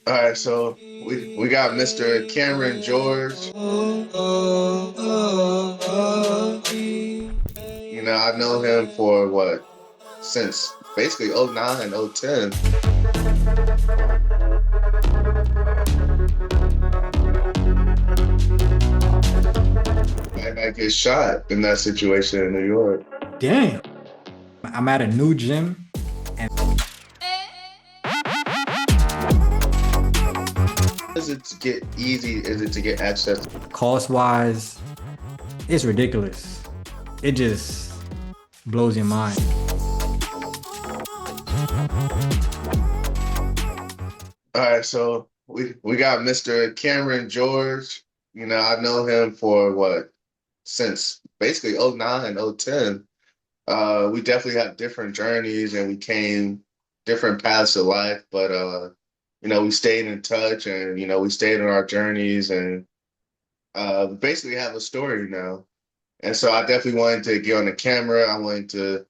All right, so we got Mr. Cameron George. I know him for what since basically '09, '10. I might get shot in that situation in New York. Damn. I'm at a new gym and Is it to get easy? Is it to get access? cost wise, it's ridiculous. It just blows your mind. All right, so we got Mr. Cameron George. I know him for what since basically '09, '10. We definitely have different journeys and we came different paths of life, but we stayed in touch and we stayed on our journeys and we basically have a story now. And so I definitely wanted to get on the camera. I wanted to,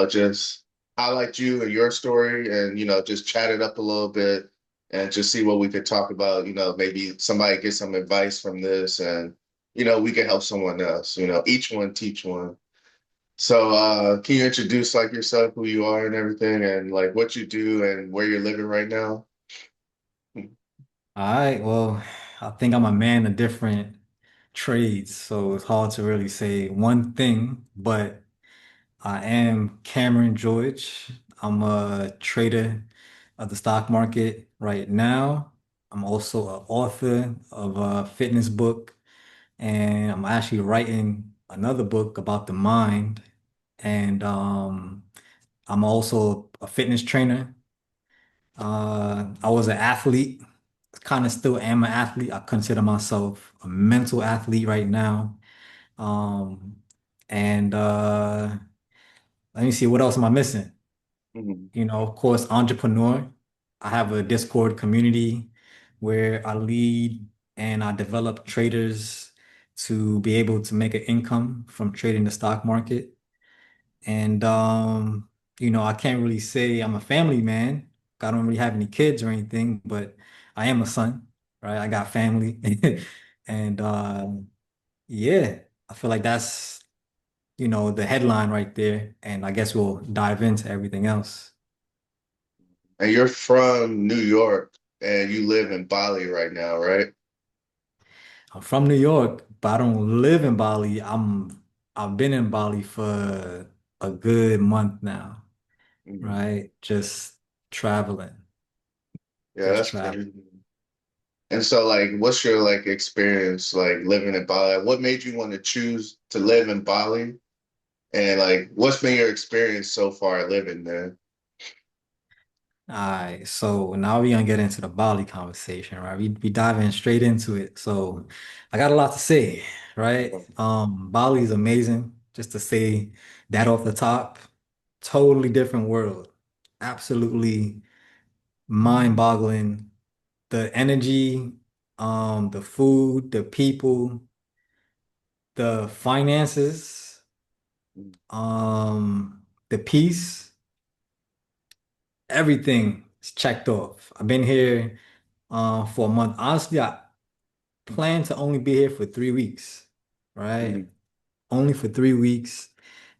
just highlight you and your story and, just chat it up a little bit and just see what we could talk about. Maybe somebody get some advice from this and, we could help someone else, each one teach one. So can you introduce like yourself, who you are and everything and like what you do and where you're living right now? All right, well, I think I'm a man of different trades, so it's hard to really say one thing, but I am Cameron George. I'm a trader of the stock market right now. I'm also an author of a fitness book, and I'm actually writing another book about the mind. And I'm also a fitness trainer. I was an athlete, kind of still am an athlete. I consider myself a mental athlete right now. Um, and let me see, what else am I missing? Mhm. Of course, entrepreneur. I have a Discord community where I lead and I develop traders to be able to make an income from trading the stock market. And I can't really say I'm a family man. I don't really have any kids or anything, but I am a son, right? I got family. And yeah, I feel like that's, the headline right there. And I guess we'll dive into everything else. And you're from New York and you live in Bali right now, right? I'm from New York, but I don't live in Bali. I've been in Bali for a good month now, Mhm. right? Just traveling, Yeah, just that's traveling. crazy. And so like what's your like experience like living in Bali? Like, what made you want to choose to live in Bali? And like what's been your experience so far living there? All right, so now we're gonna get into the Bali conversation, right? We diving straight into it. So I got a lot to say, right? Bali is amazing, just to say that off the top. Totally different world. Absolutely mind-boggling. The energy, the food, the people, the finances, the peace, everything is checked off. I've been here for a month. Honestly, I plan to only be here for 3 weeks, right? Mhm. Only for 3 weeks.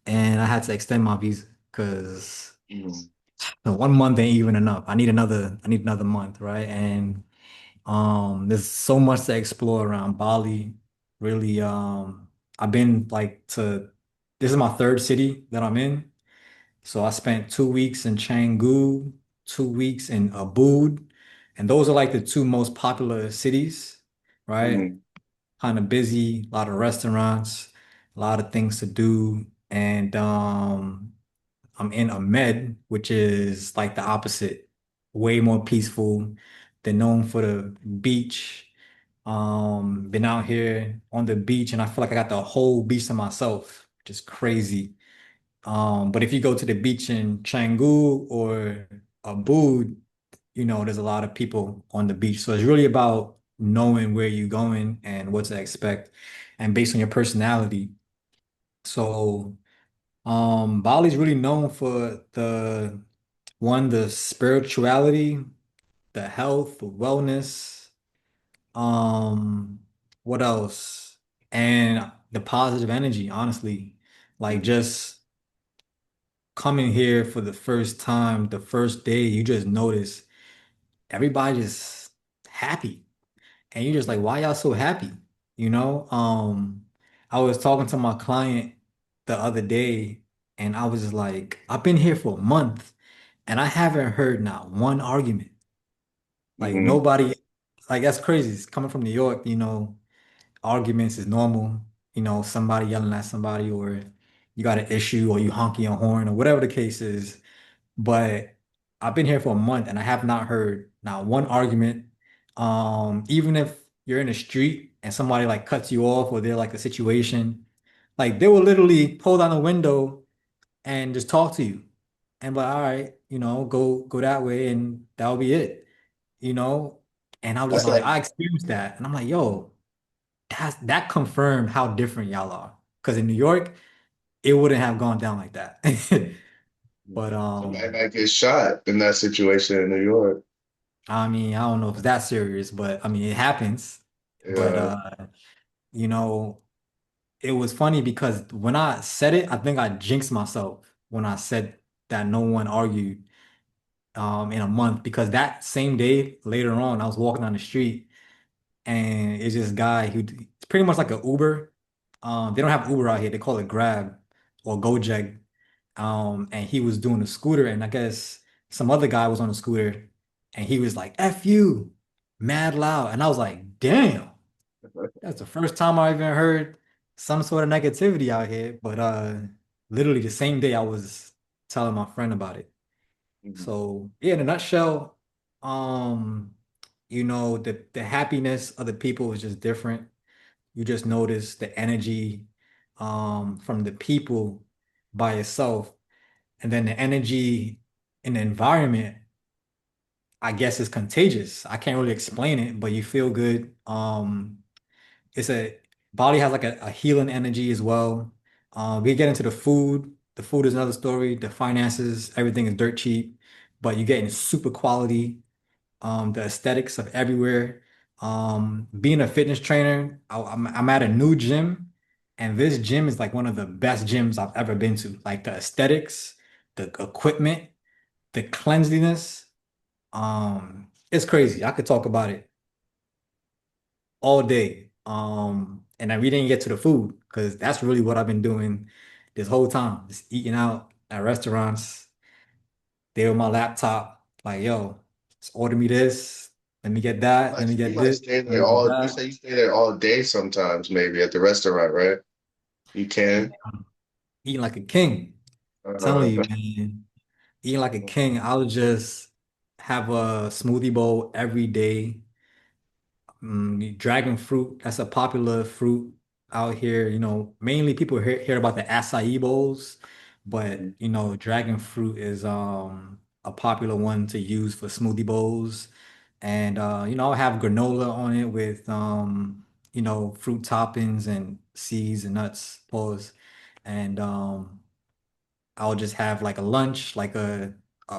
And I had to extend my visa because Mhm. 1 month ain't even enough. I need another month, right? And there's so much to explore around Bali. Really, I've been like to this is my third city that I'm in. So I spent 2 weeks in Canggu, 2 weeks in Ubud, and those are like the two most popular cities, right? Mhm. Kind of busy, a lot of restaurants, a lot of things to do. And I'm in Ahmed, which is like the opposite, way more peaceful. They're known for the beach. Been out here on the beach, and I feel like I got the whole beach to myself, which is crazy. But if you go to the beach in Canggu or Ubud, there's a lot of people on the beach. So it's really about knowing where you're going and what to expect, and based on your personality. So, Bali's really known for the spirituality, the health, the wellness, um, what else? And the positive energy, honestly. Like just coming here for the first time, the first day, you just notice everybody just happy. And you're just like, why y'all so happy? You know? I was talking to my client the other day, and I was just like, I've been here for a month and I haven't heard not one argument. Like Hmm. nobody, like that's crazy. It's coming from New York, arguments is normal. Somebody yelling at somebody, or you got an issue, or you honking your horn, or whatever the case is. But I've been here for a month and I have not heard not one argument. Even if you're in the street and somebody like cuts you off, or they're like a situation, like they will literally pull down the window and just talk to you. And like, all right, go that way, and that'll be it, you know? And I was just That's like, like I experienced that. And I'm like, yo, that confirmed how different y'all are. Because in New York, it wouldn't have gone down like that. But somebody might get shot in that situation in New York. I mean, I don't know if it's that serious, but I mean, it happens. But Yeah. you know, it was funny because when I said it, I think I jinxed myself when I said that no one argued in a month, because that same day later on, I was walking down the street, and it's this guy who it's pretty much like an Uber. They don't have Uber out here. They call it Grab or Gojek. And he was doing a scooter, and I guess some other guy was on a scooter, and he was like, F you, mad loud. And I was like, damn, that's the first time I even heard some sort of negativity out here. But literally the same day I was telling my friend about it. Mhm. So yeah, in a nutshell, um, the happiness of the people is just different. You just notice the energy from the people by itself. And then the energy in the environment, I guess, is contagious. I can't really explain it, but you feel good. It's a Bali has like a healing energy as well. We get into the food. The food is another story. The finances, everything is dirt cheap, but you're getting super quality. The aesthetics of everywhere. Being a fitness trainer, I'm at a new gym, and this gym is like one of the best gyms I've ever been to. Like the aesthetics, the equipment, the cleanliness. It's crazy. I could talk about it all day. And then we didn't get to the food because that's really what I've been doing this whole time. Just eating out at restaurants, there with my laptop, like, yo, just order me this. Let me get that. Let me You get might this. stay Let there me get all. You that. say you stay there all day sometimes, maybe at the restaurant, right? You can. Eating like a king. Uh, Telling you, man, eating like a king. I would just have a smoothie bowl every day. Dragon fruit, that's a popular fruit out here. Mainly people hear about the acai bowls, but dragon fruit is a popular one to use for smoothie bowls. And I'll have granola on it with fruit toppings and seeds and nuts, pause. And I'll just have like a lunch, like a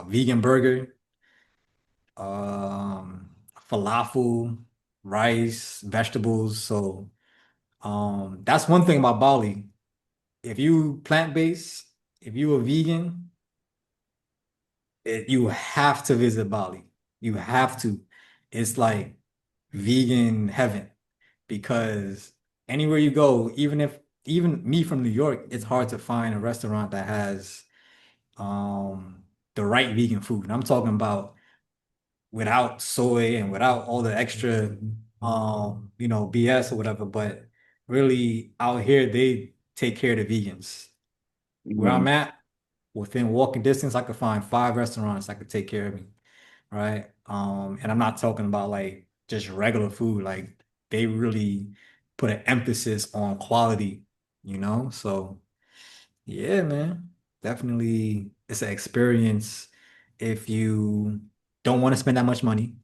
vegan burger, falafel, rice, vegetables. So that's one thing about Bali. If you plant-based, if you a vegan, you have to visit Bali. You have to. It's like vegan heaven, because anywhere you go, even me from New York, it's hard to find a restaurant that has the right vegan food. And I'm talking about without soy and without all the extra BS or whatever. But really out here they take care of the vegans. Where I'm mhm. at, within walking distance, I could find 5 restaurants that could take care of me, right? And I'm not talking about like just regular food. Like they really put an emphasis on quality. So yeah, man. Definitely it's an experience if you don't want to spend that much money,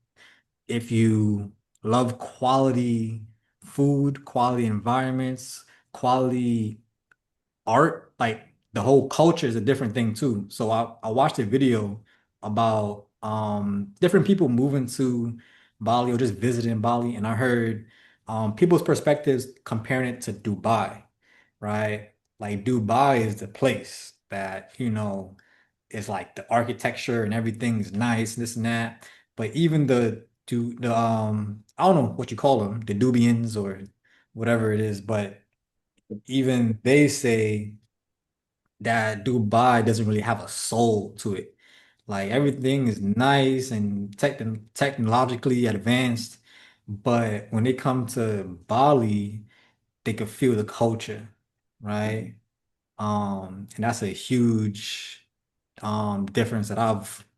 if you love quality food, quality environments, quality art, like the whole culture is a different thing too. So I watched a video about different people moving to Bali or just visiting Bali, and I heard people's perspectives comparing it to Dubai, right? Like Dubai is the place that, is like the architecture and everything is nice, this and that. But even the I don't know what you call them, the Dubians or whatever it is, but even they say that Dubai doesn't really have a soul to it. Like everything is nice and technologically advanced, but when they come to Bali, they can feel the culture, right? And that's a huge difference that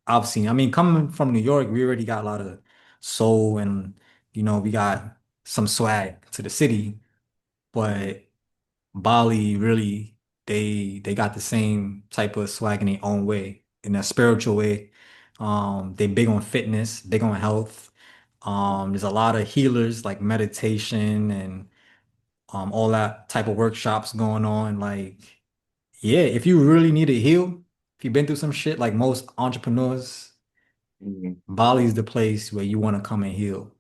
I've seen. I mean, coming from New York, we already got a lot of soul and we got some swag to the city, but Bali really they got the same type of swag in their own way, in a spiritual way. They big on fitness, big on health. There's a lot of healers like meditation and all that type of workshops going on. Like, yeah, if you really need to heal, if you've been through some shit, like most entrepreneurs, Mhm. Bali is the place where you want to come and heal.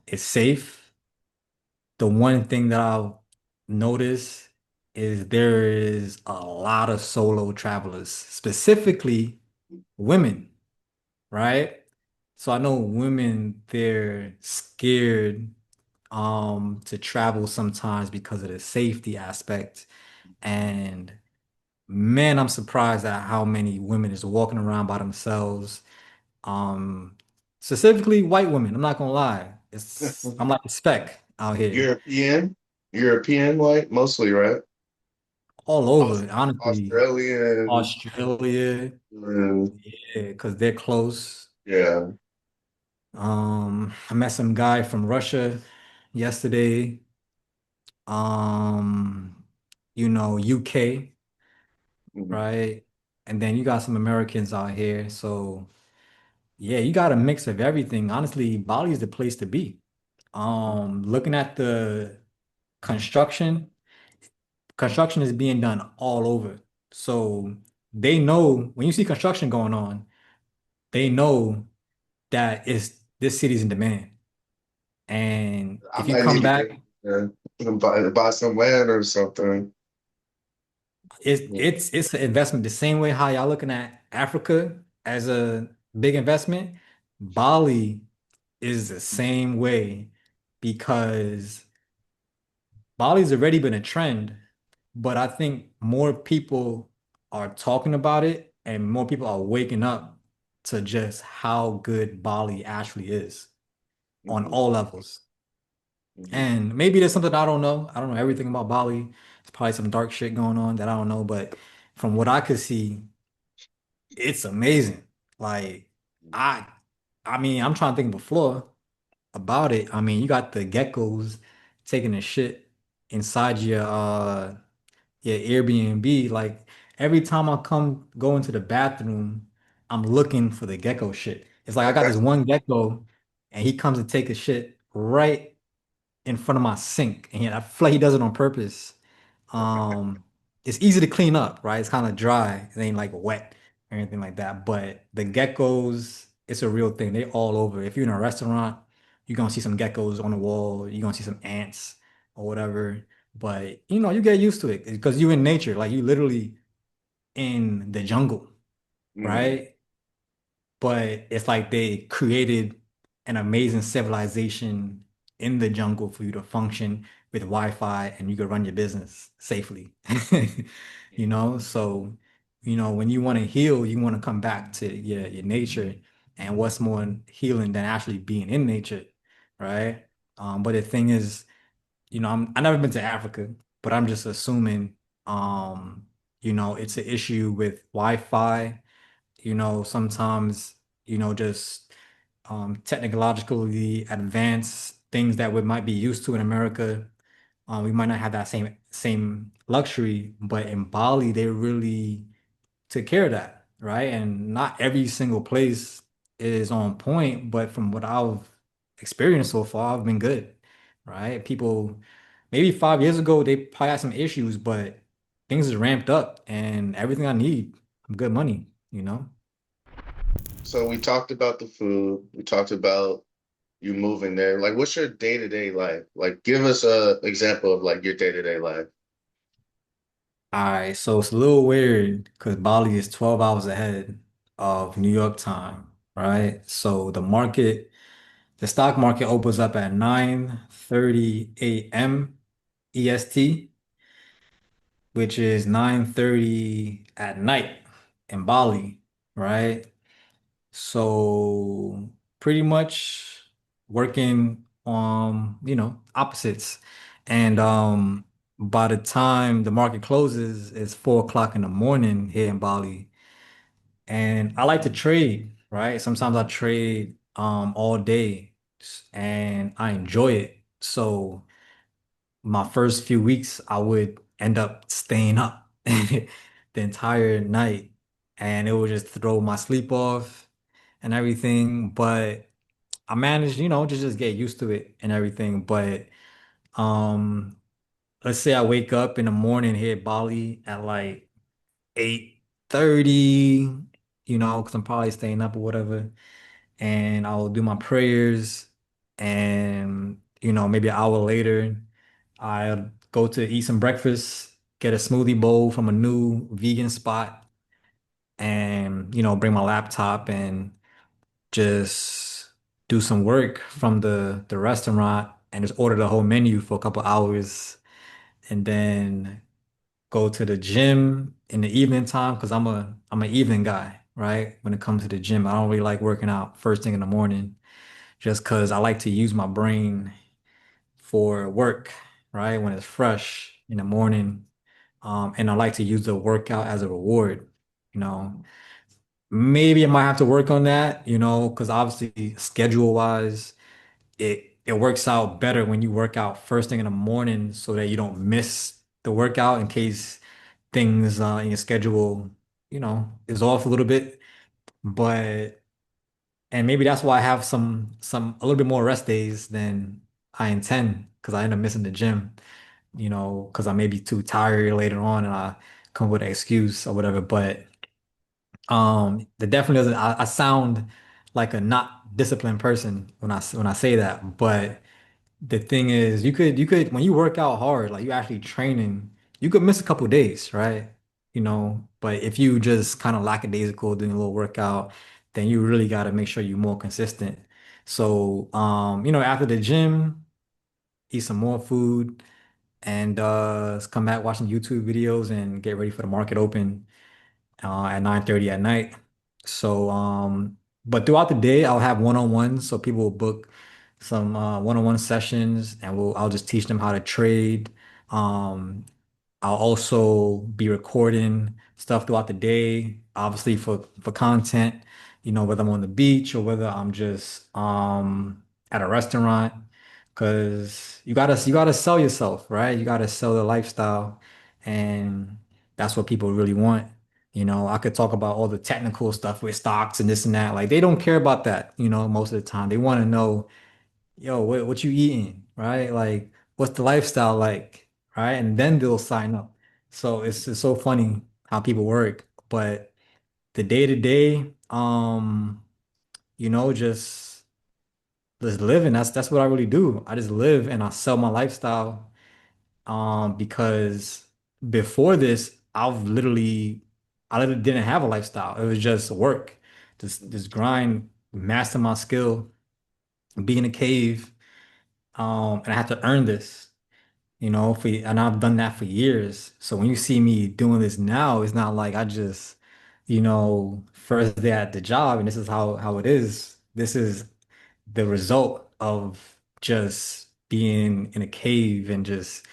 It's safe. The one thing that I'll notice is there is a lot of solo travelers, specifically women, right? So I know women, they're scared to travel sometimes because of the safety aspect. And man, I'm surprised at how many women is walking around by themselves. Um, Specifically white women. I'm not gonna lie. I'm like a speck out here. European, European white, mostly, right? All over, honestly. Australian, Australia, yeah, because they're close. yeah. I met some guy from Russia yesterday. UK, Mhm. right? And then you got some Americans out here. So yeah, you got a mix of everything. Honestly, Bali is the place to be. Looking at the construction, construction is being done all over. So they know when you see construction going on, they know that this city's in demand. And I if you might need come to back, get buy some land or something. it's an investment the same way how y'all looking at Africa as a big investment. Bali is the same way because Bali's already been a trend, but I think more people are talking about it and more people are waking up to just how good Bali actually is on Mhm, all levels. mhm, And maybe there's something I don't know. I don't know everything about Bali. There's probably some dark shit going on that I don't know, but from what I could see, it's amazing. Like I I mean, I'm trying to think before about it. I mean, you got the geckos taking a shit inside your Airbnb. Like every time I come go into the bathroom, I'm looking for the gecko shit. It's like I got this one gecko and he comes to take a shit right in front of my sink. And I feel like he does it on purpose. Um, it's easy to clean up, right? It's kind of dry. It ain't like wet or anything like that. But the geckos, it's a real thing. They all over. If you're in a restaurant, you're gonna see some geckos on the wall. You're gonna see some ants or whatever. But you get used to it because you're in nature. Like you literally in the jungle, mhm, right? But it's like they created an amazing civilization in the jungle for you to function with Wi-Fi and you could run your business safely. So when you want to heal, you want to come back to your nature. And what's more healing than actually being in nature, right? But the thing is, I've never been to Africa, but I'm just assuming, it's an issue with Wi-Fi, sometimes, just technologically advanced things that we might be used to in America. We might not have that same luxury, but in Bali, they really took care of that, right? And not every single place is on point, but from what I've experienced so far, I've been good, right? People, maybe 5 years ago, they probably had some issues, but things is ramped up and everything I need, good money, you know? So we talked about the food. We talked about you moving there. Like, what's your day-to-day life? Like, give us a example of like your day-to-day life. All right, so it's a little weird because Bali is 12 hours ahead of New York time, right? So the stock market opens up at 9:30 a.m. EST, which is 9:30 at night in Bali, right? So pretty much working on, opposites. And by the time the market closes, it's 4 o'clock in the morning here in Bali. And I like to trade, right? Sometimes I trade all day and I enjoy it. So my first few weeks, I would end up staying up the entire night, and it would just throw my sleep off and everything. But I managed, to just get used to it and everything. But um, let's say I wake up in the morning here at Bali at like 8:30, because I'm probably staying up or whatever, and I'll do my prayers, and maybe an hour later I'll go to eat some breakfast, get a smoothie bowl from a new vegan spot, and bring my laptop and just do some work from the restaurant and just order the whole menu for a couple hours, and then go to the gym in the evening time because I'm an evening guy, right? When it comes to the gym, I don't really like working out first thing in the morning just because I like to use my brain for work, right? When it's fresh in the morning. And I like to use the workout as a reward, you know. Maybe I might have to work on that, because obviously schedule wise, it works out better when you work out first thing in the morning so that you don't miss the workout in case things in your schedule, is off a little bit. But and maybe that's why I have some a little bit more rest days than I intend because I end up missing the gym, because I may be too tired later on and I come with an excuse or whatever. But that definitely doesn't. I sound like a not disciplined person when I say that. But the thing is, you could when you work out hard, like you actually training, you could miss a couple days, right? But if you just kind of lackadaisical doing a little workout, then you really got to make sure you're more consistent. So, after the gym, eat some more food and come back watching YouTube videos and get ready for the market open at 9:30 at night. So, but throughout the day, I'll have one-on-ones. So people will book some one-on-one sessions and I'll just teach them how to trade. Um, I'll also be recording stuff throughout the day, obviously for content, whether I'm on the beach or whether I'm just at a restaurant. Cause you gotta sell yourself, right? You gotta sell the lifestyle. And that's what people really want. I could talk about all the technical stuff with stocks and this and that. Like they don't care about that, most of the time. They want to know, yo, what you eating, right? Like, what's the lifestyle like, right? And then they'll sign up. So it's just so funny how people work. But the day to day, just living. That's what I really do. I just live and I sell my lifestyle. Because before this, I literally didn't have a lifestyle. It was just work, this grind, master my skill, be in a cave. And I had to earn this, and I've done that for years. So when you see me doing this now, it's not like I just, first day at the job and this is how it is. This is the result of just being in a cave and just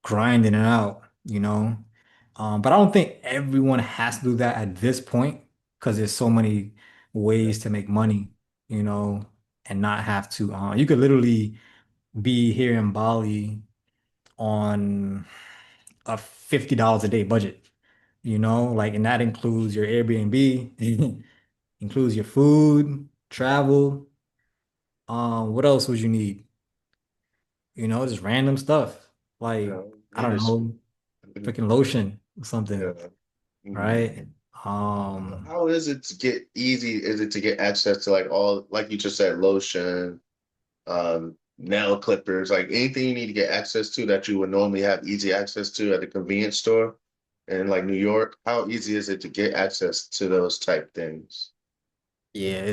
grinding it out. But I don't think everyone has to do that at this point because there's so many ways to make money, you know, and not have to. You could literally be here in Bali on a $50 a day budget, and that includes your Airbnb, includes your food, travel. What else would you need? Just random stuff like Yeah, I need don't a know, freaking lotion or something, yeah. Mhm. right? Um, How is it to get easy? Is it to get access to like all, like you just said, lotion, nail clippers, like anything you need to get access to that you would normally have easy access to at a convenience store in like New York? How easy is it to get access to those type things? yeah,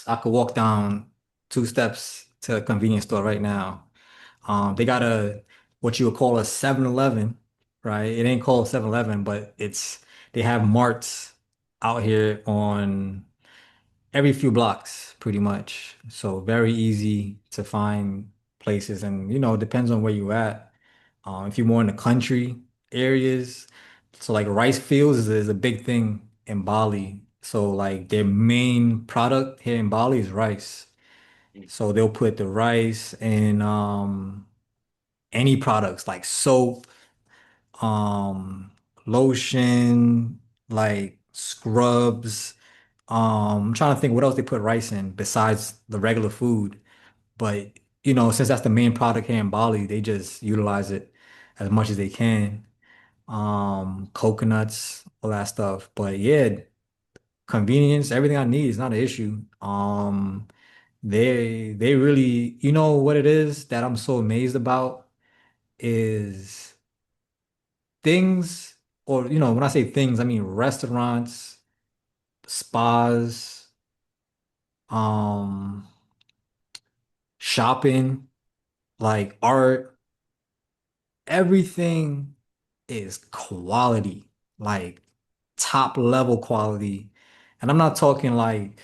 I could walk down 2 steps to a convenience store right now. They got a what you would call a 7-Eleven, right? It ain't called 7-Eleven, but they have marts out here on every few blocks, pretty much. So very easy to find places, and it depends on where you at. If you're more in the country areas, so like rice fields is a big thing in Bali. So like their main product here in Bali is rice. So they'll put the rice in any products like soap, um, lotion, like scrubs. I'm trying to think what else they put rice in besides the regular food. But since that's the main product here in Bali, they just utilize it as much as they can. Coconuts, all that stuff. But yeah, convenience, everything I need is not an issue. They really, what it is that I'm so amazed about is things, or when I say things, I mean restaurants, spas, um, shopping, like art, everything is quality, like top level quality. And I'm not talking like,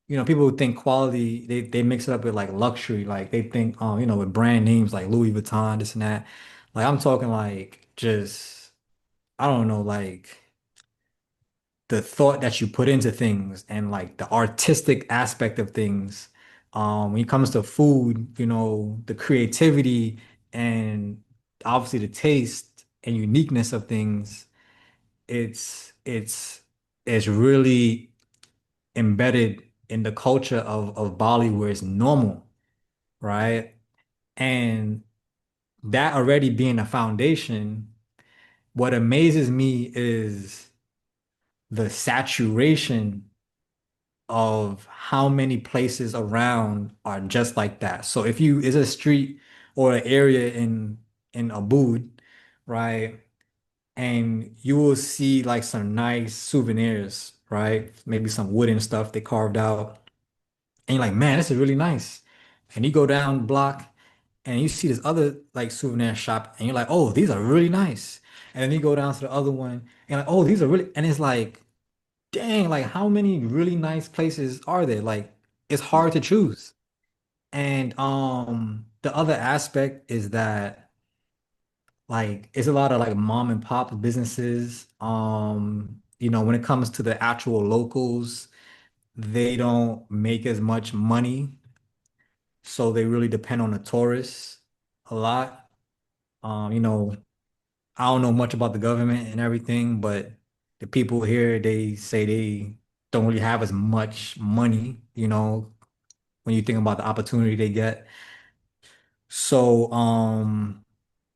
people who think quality, they mix it up with like luxury, like they think, with brand names like Louis Vuitton, this and that. Like I'm talking like just, I don't know, like the thought that you put into things and like the artistic aspect of things. When it comes to food, the creativity and obviously the taste and uniqueness of things, it's it's it's really embedded in the culture of Bali where it's normal, right? And that already being a foundation, what amazes me is the saturation of how many places around are just like that. So if you is a street or an area in Ubud, right? And you will see like some nice souvenirs, right? Maybe some wooden stuff they carved out. And you're like, man, this is really nice. And you go down the block and you see this other like souvenir shop and you're like, oh, these are really nice. And then you go down to the other one and you're like, oh, these are really, and it's like, dang, like how many really nice places are there? Like it's hard to choose. And the other aspect is that like it's a lot of like mom and pop businesses. When it comes to the actual locals, they don't make as much money, so they really depend on the tourists a lot. You know, I don't know much about the government and everything, but the people here, they say they don't really have as much money, when you think about the opportunity they get. So,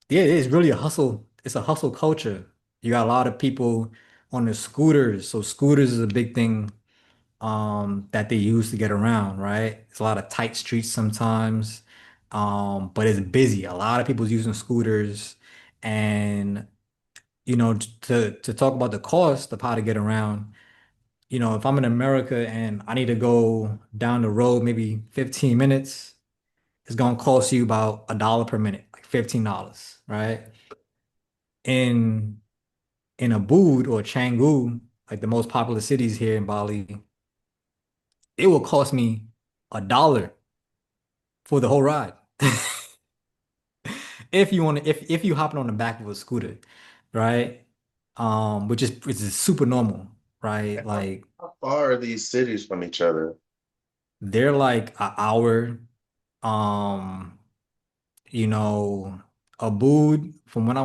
yeah, it's really a hustle. It's a hustle culture. You got a lot of people on the scooters. So scooters is a big thing that they use to get around, right? It's a lot of tight streets sometimes. But it's busy. A lot of people's using scooters and to talk about the cost of how to get around, if I'm in America and I need to go down the road maybe 15 minutes, it's gonna cost you about $1 per minute, like $15, right? In in Ubud or Canggu, like the most popular cities here in Bali, it will cost me $1 for the whole ride. If you want to, if you hopping on the back of a scooter, right? Which is super normal, right? And how, Like how far are these cities from each other? they're like an hour. Um, you know, Ubud, from when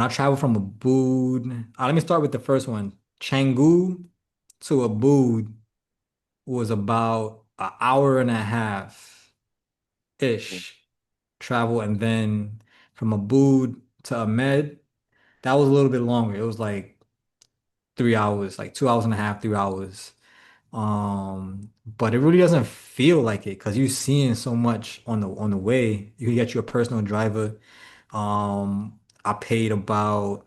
I traveled from Ubud, let me start with the first one. Canggu to Ubud was about an hour and a half ish travel, and then from Ubud to Ahmed, that was a little bit longer. It was like 3 hours, like 2 hours and a half, 3 hours. But it really doesn't feel like it because you're seeing so much on the way. You can get you a personal driver. I paid about,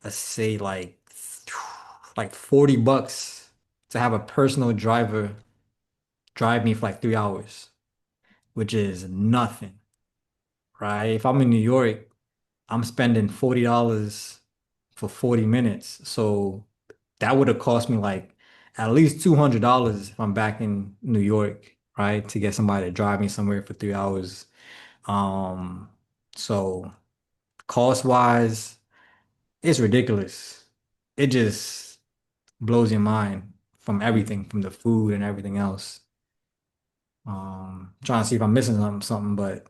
let's say like $40 to have a personal driver drive me for like 3 hours, which is nothing, right? If I'm in New York, I'm spending $40 for 40 minutes. So that would have cost me like at least $200 if I'm back in New York, right? To get somebody to drive me somewhere for 3 hours. Um, so cost wise, it's ridiculous. It just blows your mind from everything, from the food and everything else. Trying to see if I'm missing something, but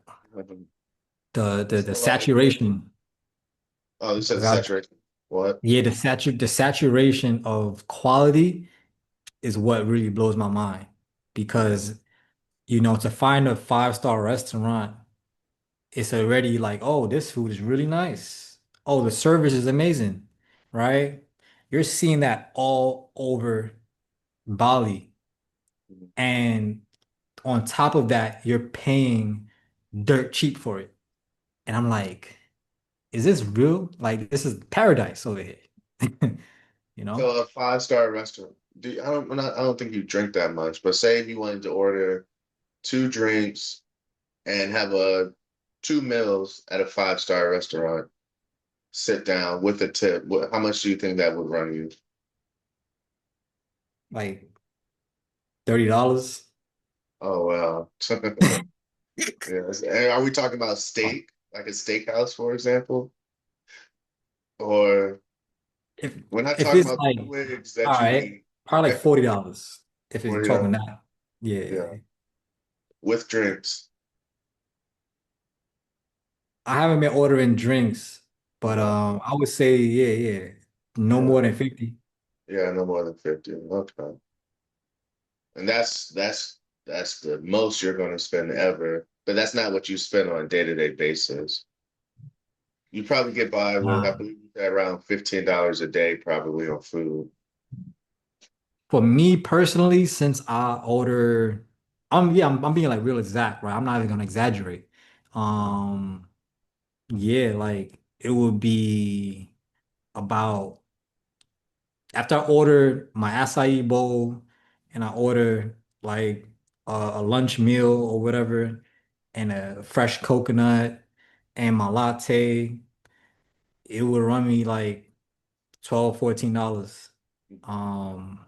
the So like, saturation oh, you said of the saturation. What? yeah, the saturation of quality is what really blows my mind Yeah. because to find a five-star restaurant, it's already like, oh, this food is really nice. Oh, the service is amazing, right? You're seeing that all over Bali. And on top of that, you're paying dirt cheap for it. And I'm like, is this real? Like, this is paradise over here. You know? So a five-star restaurant. I don't think you drink that much, but say if you wanted to order two drinks and have a two meals at a five-star restaurant, sit down with a tip, how much do you think that would run you? Like $30. Oh wow. Yes. And are we talking about steak, like a steakhouse, for example? Or If we're not if talking it's about like, the wigs all that you right, eat. probably like $40 if it's talking $40, that. Yeah. yeah, with drinks. I haven't been ordering drinks, but Uh-huh. I would say yeah. No Yeah. more than 50. Yeah, no more than 50. Okay. And that's the most you're going to spend ever. But that's not what you spend on a day-to-day basis. You probably get by with, I Nah. believe, around $15 a day, probably on food. For me personally, since I order, I'm being like real exact, right? I'm not even gonna exaggerate. Um, yeah, like it would be about after I order my acai bowl and I order like a lunch meal or whatever and a fresh coconut and my latte, it would run me like 12, $14 um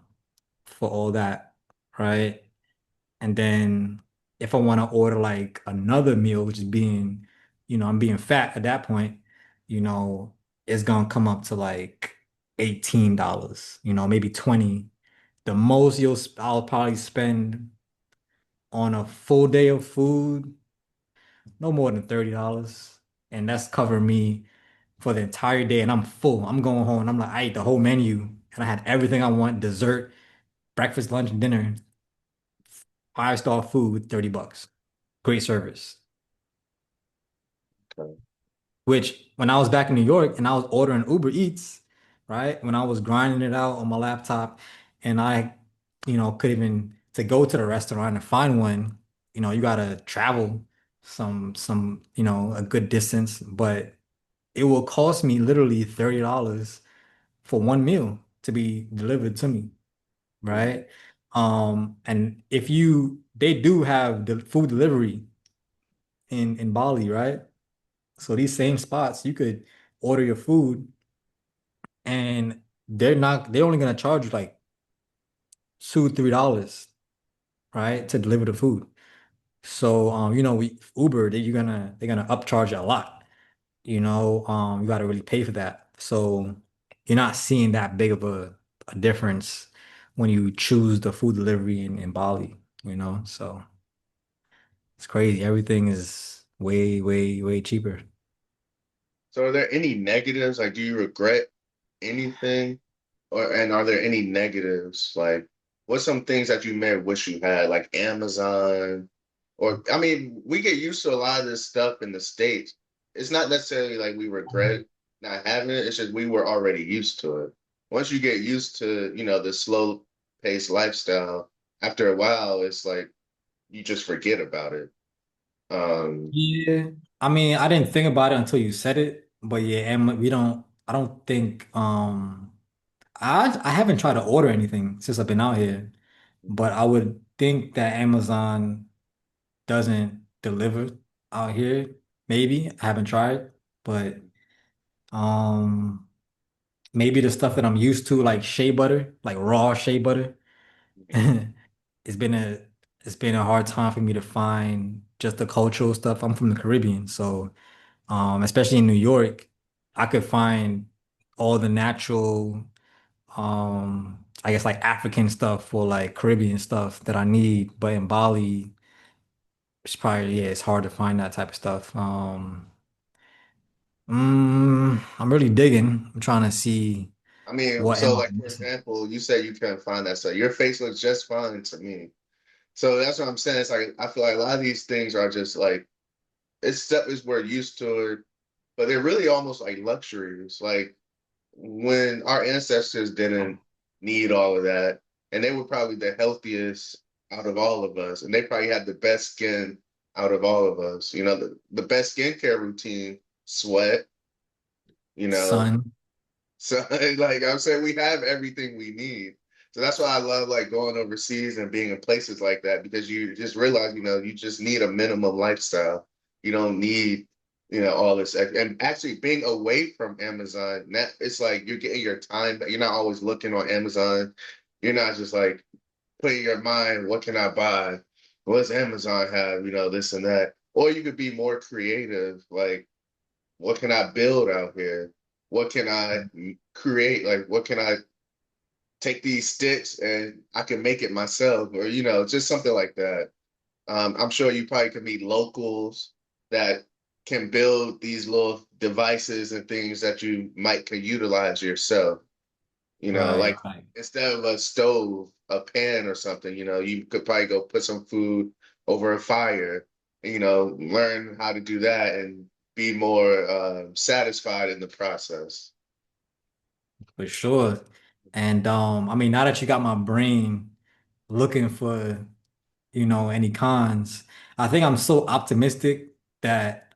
for all that, right? And then if I want to order like another meal, which is I'm being fat at that point, you know, it's gonna come up to like $18, maybe 20. The most I'll probably spend on a full day of food, no more than $30. And that's covering me for the entire day. And I'm full. I'm going home and I'm like, I ate the whole menu and I had everything I want, dessert, breakfast, lunch, and dinner, five-star food, $30. Great service. Okay. Which when I was back in New York and I was ordering Uber Eats, right? When I was grinding it out on my laptop and I, could even to go to the restaurant and find one, you gotta travel a good distance, but it will cost me literally $30 for one meal to be delivered to me, Mhm. right? And if they do have the food delivery in Bali, right? So these same spots, you could order your food and they're only gonna charge you like $2, $3, right? To deliver the food. So Uber, they're gonna upcharge you a lot. You gotta really pay for that. So you're not seeing that big of a difference when you choose the food delivery in Bali. So it's crazy. Everything is way, way, way cheaper. So are there any negatives? Like, do you regret anything? And are there any negatives? Like, what's some things that you may wish you had, like Amazon? Or, I mean, we get used to a lot of this stuff in the States. It's not necessarily like we regret not having it. It's just we were already used to it. Once you get used to, the slow paced lifestyle, after a while, it's like you just forget about it. Um, Yeah. I mean, I didn't think about it until you said it, but yeah, and I don't think I haven't tried to order anything since I've been out here, but I would think that Amazon doesn't deliver out here. Maybe I haven't tried, but um maybe the stuff that I'm used to, like shea butter, like raw shea butter, it's been a it's been a hard time for me to find just the cultural stuff. I'm from the Caribbean, so especially in New York, I could find all the natural I guess like African stuff or like Caribbean stuff that I need, but in Bali, it's probably yeah, it's hard to find that type of stuff. I'm really digging. I'm trying to see I mean, what am so I like for missing. example, you said you couldn't find that stuff. Your face looks just fine to me. So that's what I'm saying. It's like I feel like a lot of these things are just like it's stuff is we're used to it, but they're really almost like luxuries. Like when our ancestors didn't need all of that, and they were probably the healthiest out of all of us, and they probably had the best skin out of all of us. The best skincare routine, sweat, you know, Sun, so like I'm saying, we have everything we need. So that's why I love like going overseas and being in places like that because you just realize, you just need a minimum lifestyle. You don't need, all this. And actually being away from Amazon, that it's like you're getting your time, but you're not always looking on Amazon. You're not just like putting your mind, what can I buy? What does Amazon have? This and that. Or you could be more creative, like what can I build out here? What can I create? Like, what can I take these sticks and I can make it myself, or just something like that. I'm sure you probably could meet locals that can build these little devices and things that you might could utilize yourself. right, Like right. instead of a stove, a pan or something, you could probably go put some food over a fire, and, learn how to do that and be more satisfied in the process. For sure. And I mean, now that you got my brain looking for, any cons, I think I'm so optimistic that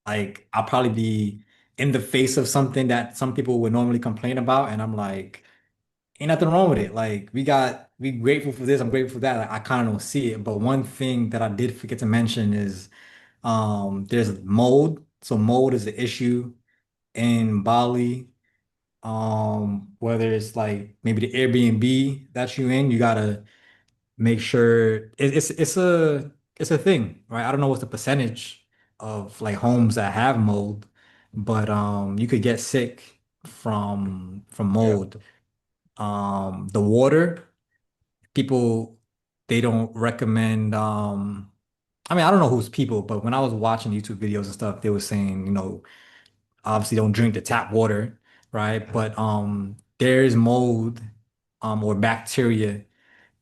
like I'll probably be in the face of something that some people would normally complain about, and I'm like, ain't nothing wrong with it. Like we grateful for this, I'm grateful for that. Like, I kind of don't see it. But one thing that I did forget to mention is there's mold. So mold is the issue in Bali. Whether it's like maybe the Airbnb that you in, you gotta make sure it's a thing, right? I don't know what's the percentage of like homes that have mold, but you could get sick from Yeah. mold. The water, people they don't recommend I mean, I don't know who's people, but when I was watching YouTube videos and stuff, they were saying, obviously don't drink the tap water, right? But there's mold or bacteria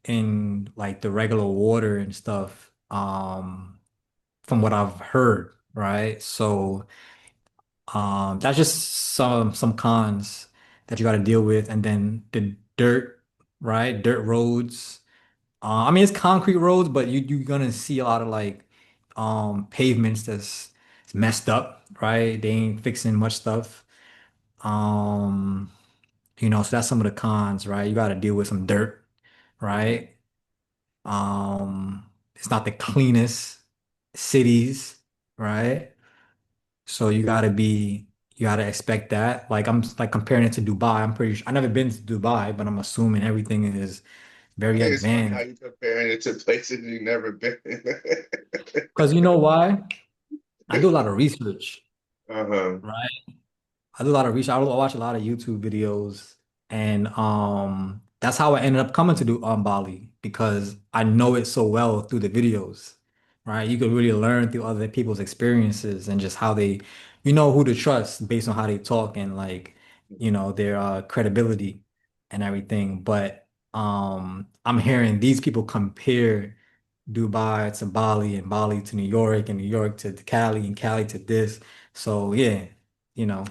in like the regular water and stuff from what I've heard, right? So that's just some cons that you got to deal with, and then the dirt, right? Dirt roads. I mean, it's concrete roads, but you're gonna see a lot of like pavements that's it's messed up, right? They ain't fixing much stuff. Um, so that's some of the cons, right? You got to deal with some dirt, Mhm. right? It's not the cleanest cities, right? So you got to expect that. Like I'm like comparing it to Dubai. I'm pretty sure I never been to Dubai, but I'm assuming everything is I very think it's funny how advanced. you comparing it to places you've never been. Because you know why? I do a lot of research, Uh-huh. right? I do a lot of research. I watch a lot of YouTube videos, and that's how I ended up coming to do Bali because I know it so well through the videos, right? You could really learn through other people's experiences and just how they, you know, who to trust based on how they talk and like, their credibility and everything. But I'm hearing these people compare Dubai to Bali and Bali to New York and New York to Cali and Cali to this. So yeah, you know.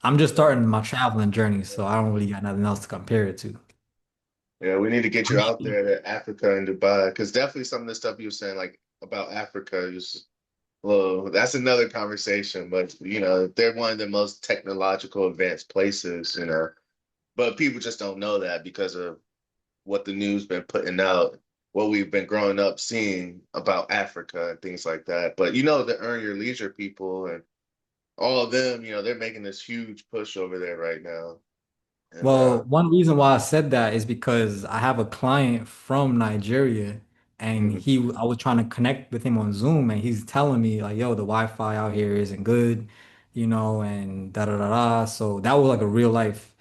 I'm just Yeah. starting my traveling journey, so I don't really got nothing else to compare it to. Yeah, we need to get you out there to Africa and Dubai because definitely some of the stuff you were saying like about Africa is well, that's another conversation. But they're one of the most technological advanced places, but people just don't know that because of what the news been putting out, what we've been growing up seeing about Africa and things like that. But the Earn Your Leisure people and all of them, they're making this huge push over there right now. And Well, one reason why I said that is because I have a client from Nigeria and mhm, I was trying to connect with him on Zoom and he's telling me like, yo, the Wi-Fi out here isn't good, and da da da da. So that was like a real life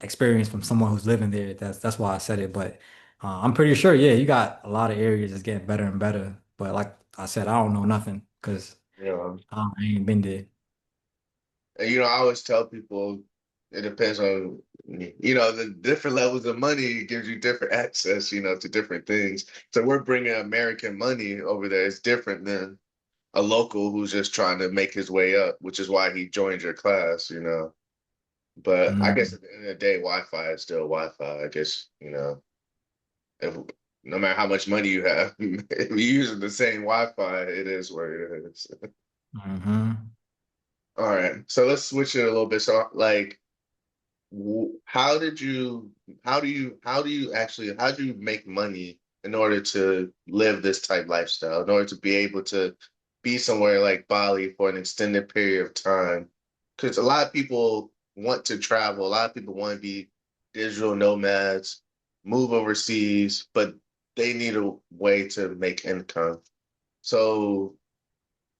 experience from someone who's living there. That's why I said it. But I'm pretty sure, yeah, you got a lot of areas that's getting better and better. But like I said, I don't know nothing because you know, I ain't been there. and I always tell people it depends on the different levels of money gives you different access, to different things. So we're bringing American money over there. It's different than a local who's just trying to make his way up, which is why he joined your class. But I guess Mm, at the end of the day, Wi-Fi is still Wi-Fi. I guess, if no matter how much money you have, if you're using the same Wi-Fi, it is what it is. hmm. All right. So let's switch it a little bit. So like how do you make money in order to live this type lifestyle, in order to be able to be somewhere like Bali for an extended period of time? Because a lot of people want to travel, a lot of people want to be digital nomads, move overseas, but they need a way to make income. So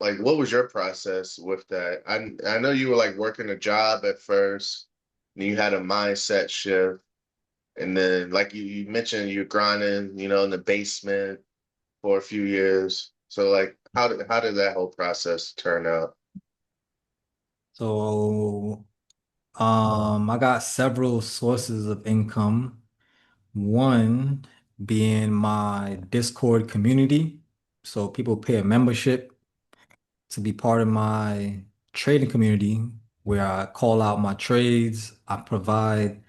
like what was your process with that? I know you were like working a job at first, and you had a mindset shift, and then like you mentioned you're grinding, in the basement for a few years. So like how did that whole process turn out? So I got several sources of income. One being my Discord community. So people pay a membership to be part of my trading community where I call out my trades. I provide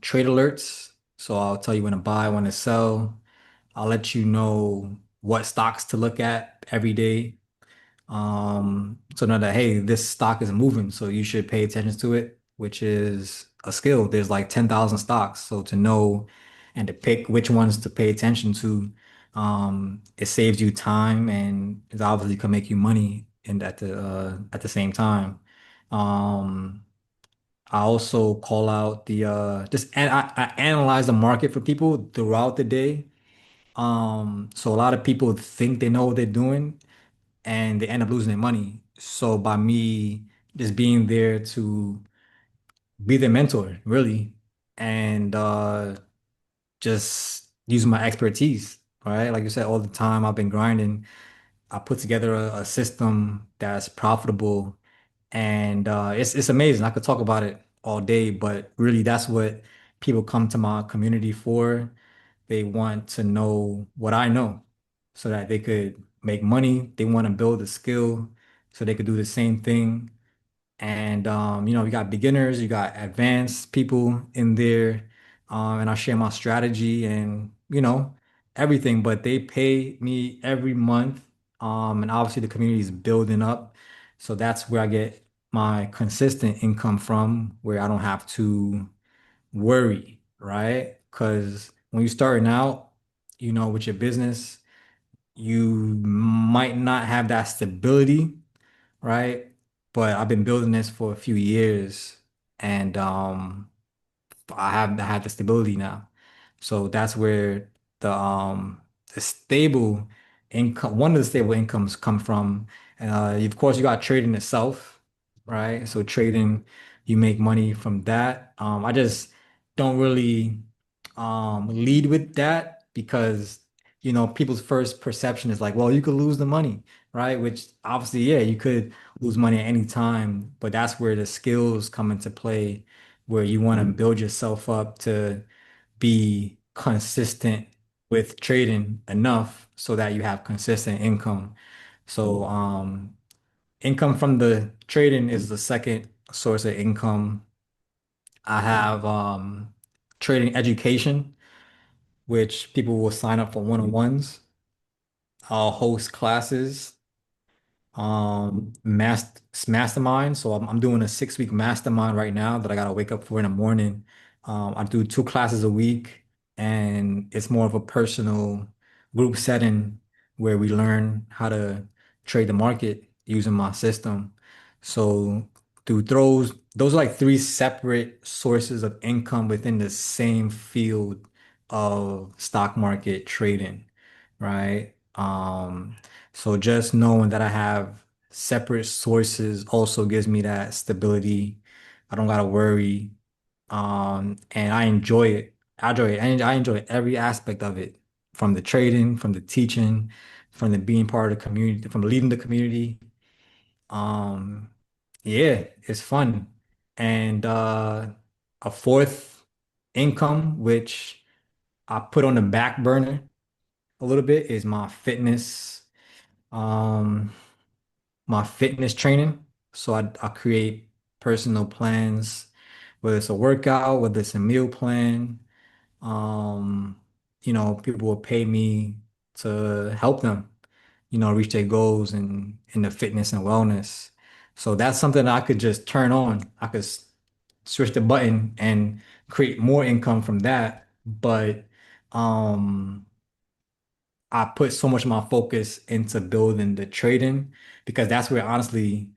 trade alerts. So I'll tell you when to buy, when to sell. I'll let you know what stocks to look at every day. So know that, hey, this stock is moving, so you should pay attention to it, which is a skill. There's like 10,000 stocks. So to know and to pick which ones to pay attention to, it saves you time and it obviously can make you money and at the same time. Um, I also call out I analyze the market for people throughout the day. So a lot of people think they know what they're doing and they end up losing their money. So by me just being there to be their mentor, really, and just using my expertise, right? Like you said, all the time I've been grinding. I put together a system that's profitable, and it's amazing. I could talk about it all day, but really, that's what people come to my community for. They want to know what I know so that they could make money. They want to build a skill so they could do the same thing. And you got beginners, you got advanced people in there. And I share my strategy and everything, but they pay me every month. And obviously the community is building up. So that's where I get my consistent income from, where I don't have to worry, right? Because when you're starting out, with your business, you might not have that stability, right? But I've been building this for a few years and I have the stability now. So that's where the stable income, one of the stable incomes come from. Of course, you got trading itself, right? So trading, you make money from that. I just don't really lead with that because people's first perception is like, well, you could lose the money, right? Which obviously, yeah, you could lose money at any time, but that's where the skills come into play where you want to build yourself up to be consistent with trading enough so that you have consistent income. So income from the trading is the second source of income. I have trading education, which people will sign up for one-on-ones. I'll host classes, mastermind. So I'm doing a 6 week mastermind right now that I gotta wake up for in the morning. I do 2 classes a week, and it's more of a personal group setting where we learn how to trade the market using my system. So through those are like three separate sources of income within the same field of stock market trading, right? So just knowing that I have separate sources also gives me that stability. I don't gotta worry. And I enjoy it. I enjoy it. And I enjoy every aspect of it, from the trading, from the teaching, from the being part of the community, from leading the community. Um, yeah, it's fun. And a fourth income, which I put on the back burner a little bit, is um, my fitness training. So I create personal plans, whether it's a workout, whether it's a meal plan. Um, people will pay me to help them, reach their goals in the fitness and wellness. So that's something that I could just turn on. I could switch the button and create more income from that. But um I put so much of my focus into building the trading because that's where honestly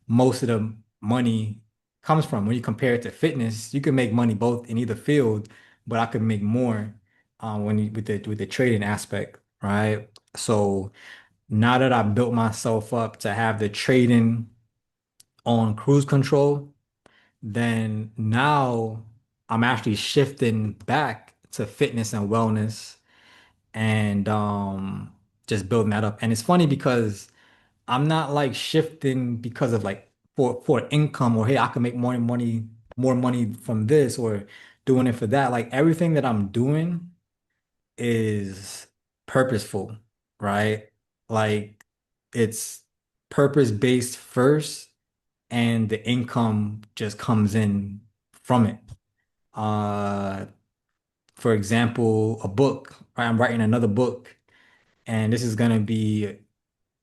most of the money comes from. When you compare it to fitness, you can make money both in either field, but I could make more with the trading aspect, right? So now that I built myself up to have the trading on cruise control, then now I'm actually shifting back to fitness and wellness and just building that up. And it's funny because I'm not like shifting because of like for income or hey, I can make more money from this or doing it for that. Like everything that I'm doing is purposeful, right? Like it's purpose based first and the income just comes in from it. Uh, for example, a book, right? I'm writing another book and this is gonna be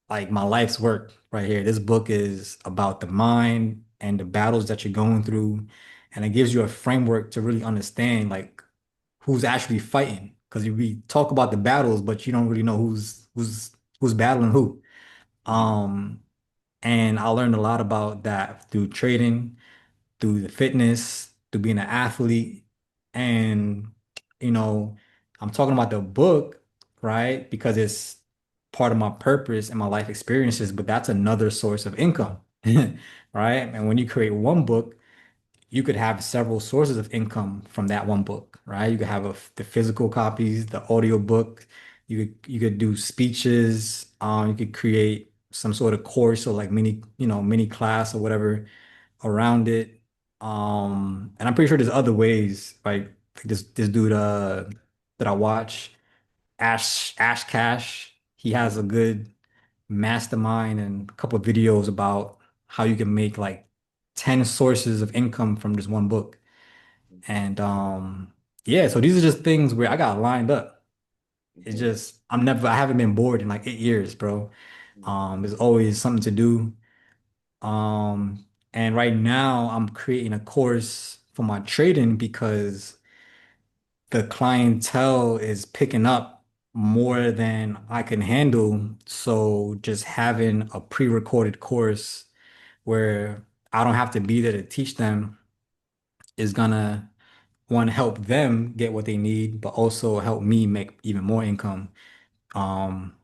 like my life's work right here. This book is about the mind and the battles that you're going through, and it gives you a framework to really understand like who's actually fighting. Because we talk about the battles, but you don't really know who's battling who. Um, and I learned a lot about that through trading, through the fitness, through being an athlete. And, you know, I'm talking about the book, right? Because it's part of my purpose and my life experiences, but that's another source of income, right? And when you create one book, you could have several sources of income from that one book, right? You could have the physical copies, the audio book. You could do speeches. You could create some sort of course or like mini class or whatever around it. And I'm pretty sure there's other ways, like this dude that I watch, Ash Cash. He has a good mastermind and a couple of videos about how you can make like 10 sources of income from this one book. And yeah, so these are just things where I got lined up. It's Mhm. just I haven't been bored in like 8 years, bro. There's always something to do. Um, and right now I'm creating a course for my trading because the clientele is picking up more than I can handle. So just having a pre-recorded course where I don't have to be there to teach them is gonna want to help them get what they need, but also help me make even more income um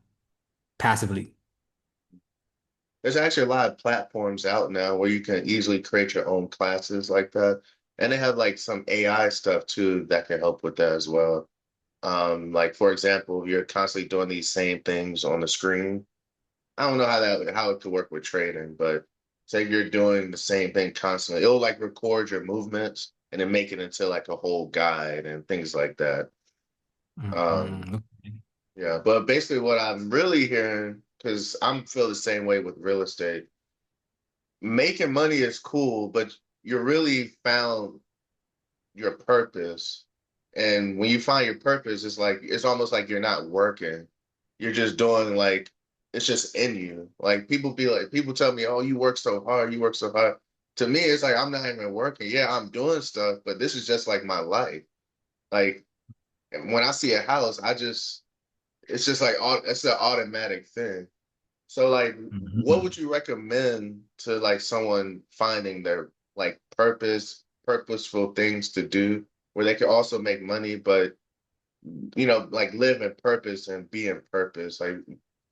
passively. There's actually a lot of platforms out now where you can easily create your own classes like that. And they have like some AI stuff too that can help with that as well. Like for example, if you're constantly doing these same things on the screen. I don't know how it could work with trading, but say you're doing the same thing constantly. It'll like record your movements and then make it into like a whole guide and things like that. Um, Mhm. yeah, but basically what I'm really hearing, because I'm feel the same way with real estate, making money is cool, but you really found your purpose. And when you find your purpose, it's like it's almost like you're not working. You're just doing like it's just in you. Like people tell me, "Oh, you work so hard, you work so hard." To me, it's like I'm not even working. Yeah, I'm doing stuff, but this is just like my life. Like when I see a house, it's just like it's an automatic thing. So like what would Mhm. you recommend to like someone finding their like purposeful things to do where they can also make money, but like live in purpose and be in purpose? Like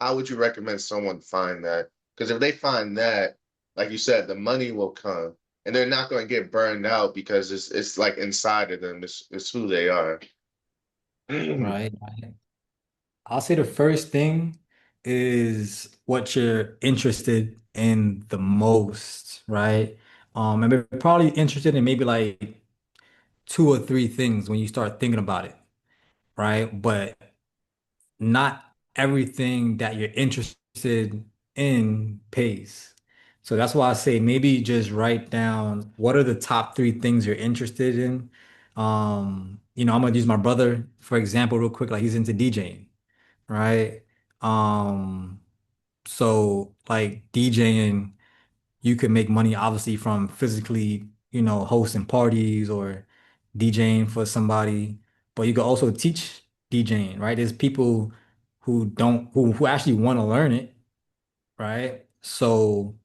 how would you recommend someone find that? Because if they find that, like you said, the money will come and they're not going to get burned out because it's like inside of them. It's who they are. Right. Right. I'll say the first thing is what you're interested in the most, right? And we're probably interested in maybe like two or three things when you start thinking about it, right? But not everything that you're interested in pays. So that's why I say maybe just write down what are the top three things you're interested in. I'm gonna use my brother for example real quick. Like he's into DJing, right? Um, so like DJing, you could make money obviously from physically, hosting parties or DJing for somebody, but you could also teach DJing, right? There's people who don't who actually want to learn it, right? So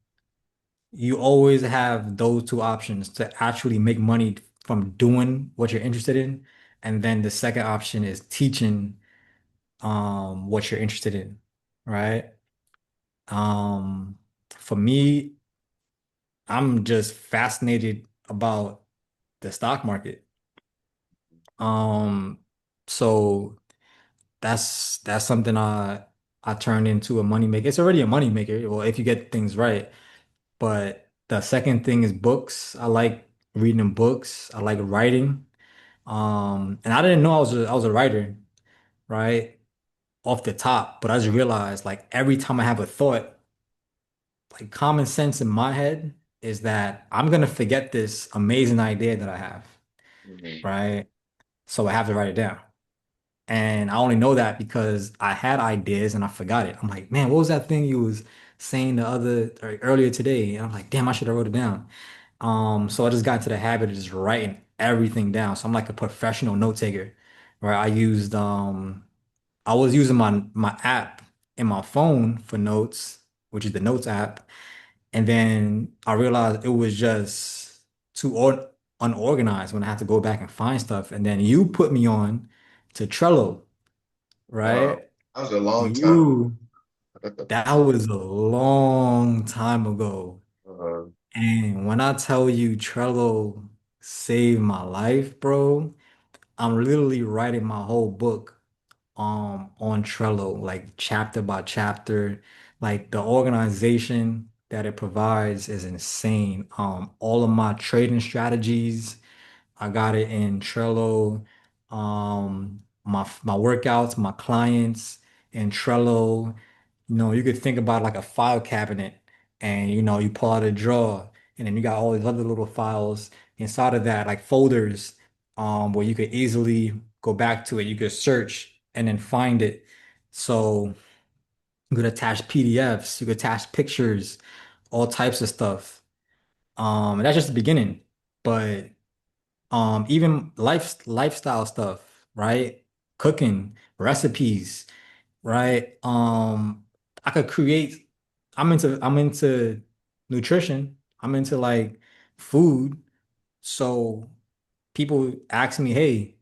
you always have those two options to actually make money from doing what you're interested in. And then the second option is teaching what you're interested in, right? Um for me, I'm just fascinated about the stock market. Um, so that's something I turned into a money maker. It's already a money maker, well, if you get things right. But the second thing is books. I like reading books. I like writing. And I didn't know I was a writer, right? Off the top, but I just realized like every time I have a thought, like common sense in my head is that I'm gonna forget this amazing idea that I have, Mhm. right? So I have to write it down. And I only know that because I had ideas and I forgot it. I'm like, man, what was that thing you was saying the other or earlier today? And I'm like, damn, I should have wrote it down. So I just got into the habit of just writing everything down. So I'm like a professional note taker, where I was using my app in my phone for notes, which is the Notes app. And then I realized it was just too unorganized when I had to go back and find stuff. And then you put me on to Trello, Wow, right? that was a long time. You, that was a long time ago. Uh, And when I tell you Trello saved my life, bro, I'm literally writing my whole book on Trello, like chapter by chapter. Like the organization that it provides is insane. All of my trading strategies, I got it in Trello. My workouts, my clients in Trello. You could think about like a file cabinet, and you pull out a drawer, and then you got all these other little files inside of that, like folders, where you could easily go back to it. You could search and then find it. So you could attach PDFs, you could attach pictures, all types of stuff. And that's just the beginning. But even lifestyle stuff, right? Cooking, recipes, right? I could create, I'm into nutrition. I'm into like food. So people ask me, hey,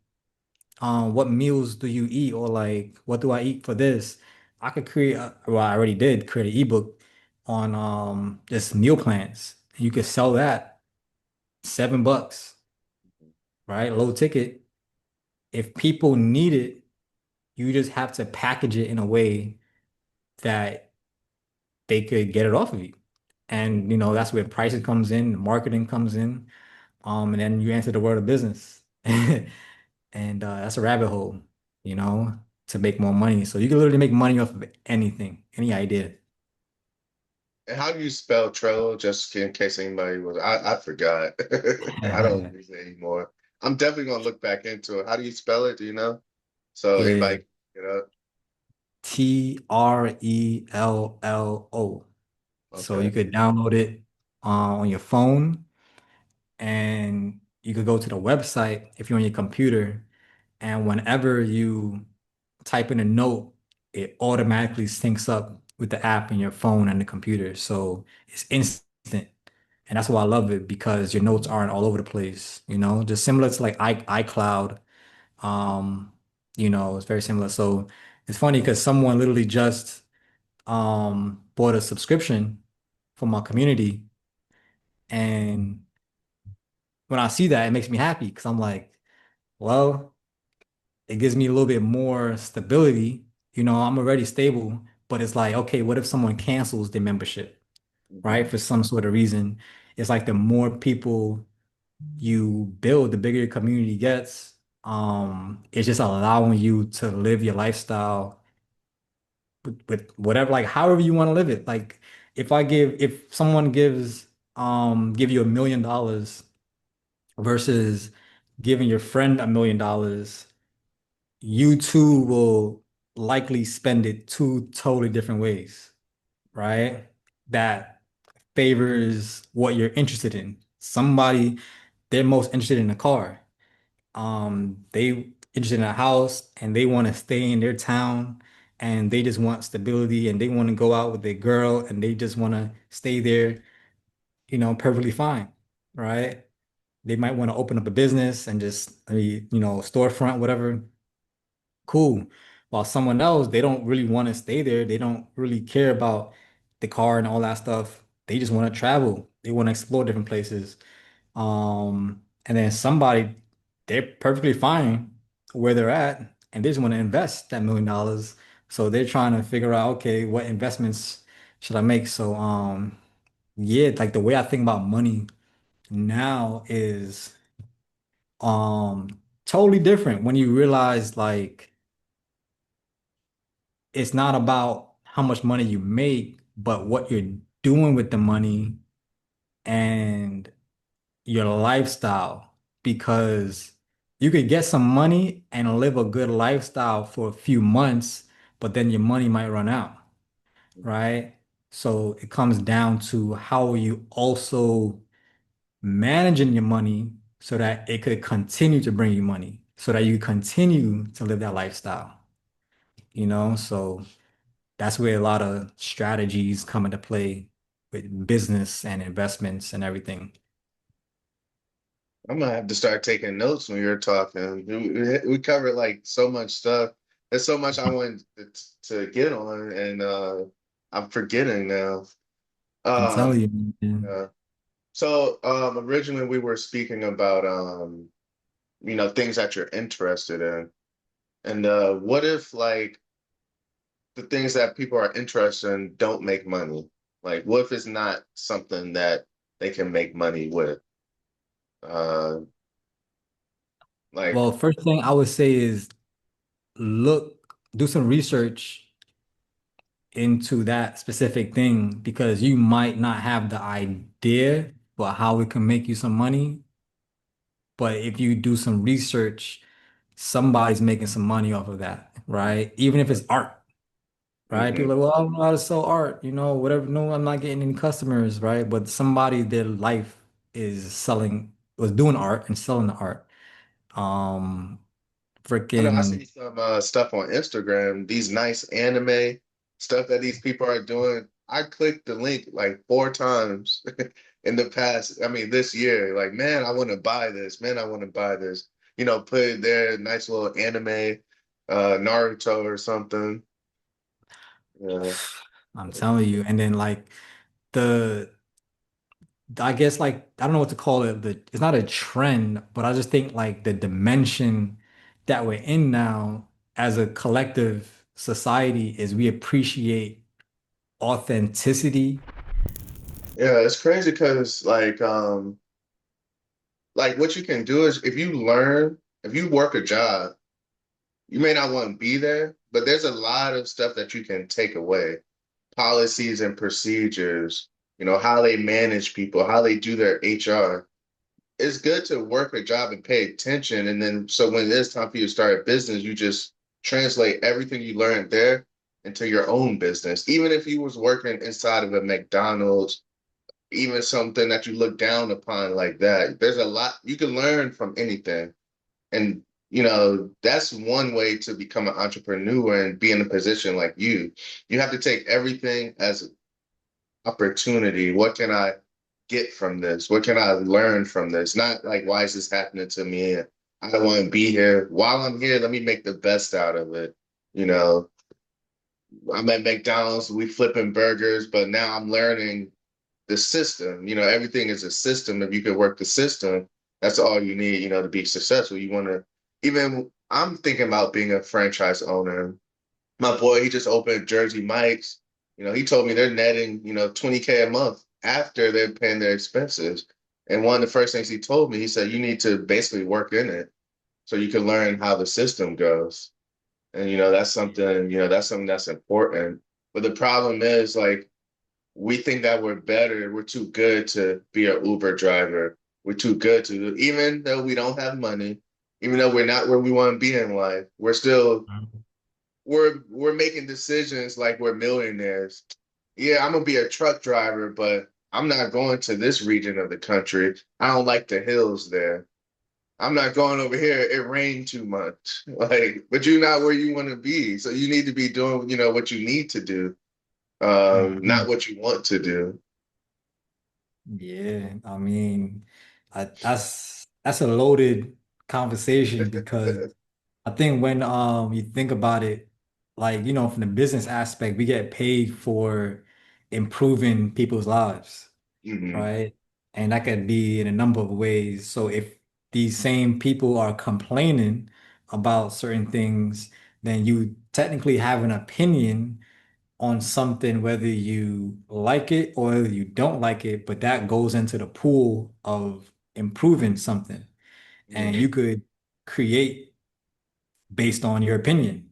what meals do you eat? Or like, what do I eat for this? I could well, I already did create an ebook on just meal plans. You could sell that $7, right? Low ticket. If people need it, you just have to package it in a way that they could get it off of you. And that's where pricing comes in, marketing comes in, and then you enter the world of business. And that's a rabbit hole, you know, to make more money. So you can literally make money off of anything, any idea. And how do you spell Trello? Just in case anybody was, I forgot. I don't use it anymore. I'm definitely gonna look back into it. How do you spell it? Do you know? So Yeah, anybody, you know, Trello. So you okay. could download it on your phone, and you could go to the website if you're on your computer, and whenever you type in a note, it automatically syncs up with the app in your phone and the computer. So it's instant. And that's why I love it because your notes aren't all over the place, just similar to like iCloud. Um, it's very similar. So it's funny because someone literally just bought a subscription for my community. And when I see that, it makes me happy because I'm like, well, it gives me a little bit more stability. I'm already stable, but it's like, okay, what if someone cancels the membership, right? Mhm. For some sort of reason. It's like the more people you build, the bigger your community gets. It's just allowing you to live your lifestyle with whatever, like however you want to live it. Like if someone give you $1 million versus giving your friend $1 million, you two will likely spend it two totally different ways, right? That favors what you're interested in. Somebody, they're most interested in a car. They interested in a house and they want to stay in their town and they just want stability and they want to go out with their girl and they just want to stay there, perfectly fine, right? They might want to open up a business and just, storefront, whatever. Cool. While someone else, they don't really want to stay there. They don't really care about the car and all that stuff. They just want to travel. They want to explore different places. And then somebody, they're perfectly fine where they're at, and they just want to invest that $1 million. So they're trying to figure out, okay, what investments should I make? So, yeah, like the way I think about money now is um totally different when you realize like it's not about how much money you make, but what you're doing with the money and your lifestyle. Because you could get some money and live a good lifestyle for a few months, but then your money might run out, right? So it comes down to how are you also managing your money so that it could continue to bring you money, so that you continue to live that lifestyle. So that's where a lot of strategies come into play with business and investments and everything. I'm gonna have to start taking notes when you're talking. We covered like so much stuff. There's so much I wanted to get on, and I'm forgetting now. I'm telling Um, you, man. yeah. So originally we were speaking about things that you're interested in. And what if like the things that people are interested in don't make money? Like what if it's not something that they can make money with? Uh like Well, first thing I would say is do some research into that specific thing because you might not have the idea about how it can make you some money. But if you do some research, somebody's making some money off of that, right? Even if it's art. Right? People mhm. are like, well, I don't know how to sell art, whatever. No, I'm not getting any customers, right? But somebody, their life was doing art and selling the art. Um, I know I freaking, see some stuff on Instagram, these nice anime stuff that these people are doing. I clicked the link like 4 times in the past, I mean this year. Like, man, I want to buy this. Man, I want to buy this. Put it there, nice little anime, Naruto or something. Yeah. I'm telling you. And then like the, I guess like, I don't know what to call it. It's not a trend, but I just think like the dimension that we're in now as a collective society is we appreciate authenticity. Yeah, it's crazy because like what you can do is if you work a job, you may not want to be there, but there's a lot of stuff that you can take away. policies and procedures, how they manage people, how they do their HR. It's good to work a job and pay attention. And then, so when it is time for you to start a business, you just translate everything you learned there into your own business. Even if you was working inside of a McDonald's, even something that you look down upon like that, there's a lot you can learn from anything. And, that's one way to become an entrepreneur and be in a position like you. You have to take everything as opportunity. What can I get from this? What can I learn from this? Not like, why is this happening to me? I don't want to be here. While I'm here, let me make the best out of it. You know, I'm at McDonald's, we flipping burgers, but now I'm learning the system. Everything is a system. If you could work the system, that's all you need, to be successful. You want to, even I'm thinking about being a franchise owner. My boy, he just opened Jersey Mike's. He told me they're netting, 20K a month after they're paying their expenses. And one of the first things he told me, he said, you need to basically work in it so you can learn how the system goes. And, that's something that's important. But the problem is, like, we think that we're better. We're too good to be an Uber driver. We're too good to, even though we don't have money, even though we're not where we want to be in life, we're making decisions like we're millionaires. Yeah, I'm gonna be a truck driver, but I'm not going to this region of the country. I don't like the hills there. I'm not going over here. It rained too much. Like, but you're not where you want to be. So you need to be doing, what you need to do, not Mhm. what you want to do. Yeah, I mean, that's a loaded conversation because I think when you think about it, like, from the business aspect, we get paid for improving people's lives, Hmm. right? And that could be in a number of ways. So if these same people are complaining about certain things, then you technically have an opinion on something, whether you like it or whether you don't like it, but that goes into the pool of improving something. And Hmm. you could create based on your opinion.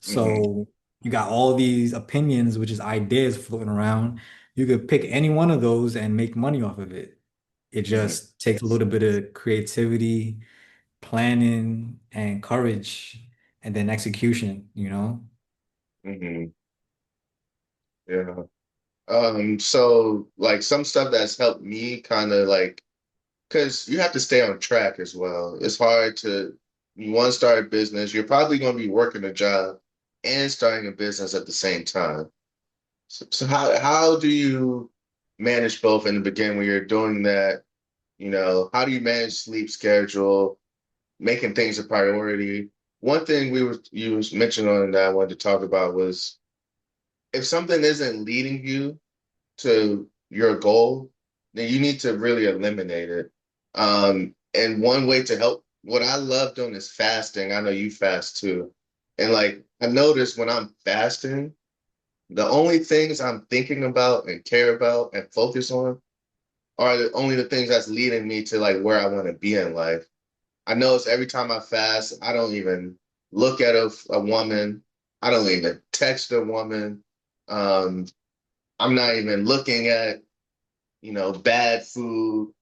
Hmm. So you got all these opinions, which is ideas floating around. You could pick any one of those and make money off of it. It Hmm. just takes a little bit of creativity, planning, and courage, and then execution. Hmm. Yeah. So like some stuff that's helped me kind of like, because you have to stay on track as well. It's hard you want to start a business, you're probably going to be working a job and starting a business at the same time. So how do you manage both in the beginning when you're doing that? How do you manage sleep schedule, making things a priority? One thing you was mentioned on that I wanted to talk about was if something isn't leading you to your goal, then you need to really eliminate it. And one way to help, what I love doing is fasting. I know you fast too. And like I notice when I'm fasting, the only things I'm thinking about and care about and focus on are only the things that's leading me to like where I want to be in life. I notice every time I fast, I don't even look at a woman. I don't even text a woman. Um, I'm not even looking at bad food,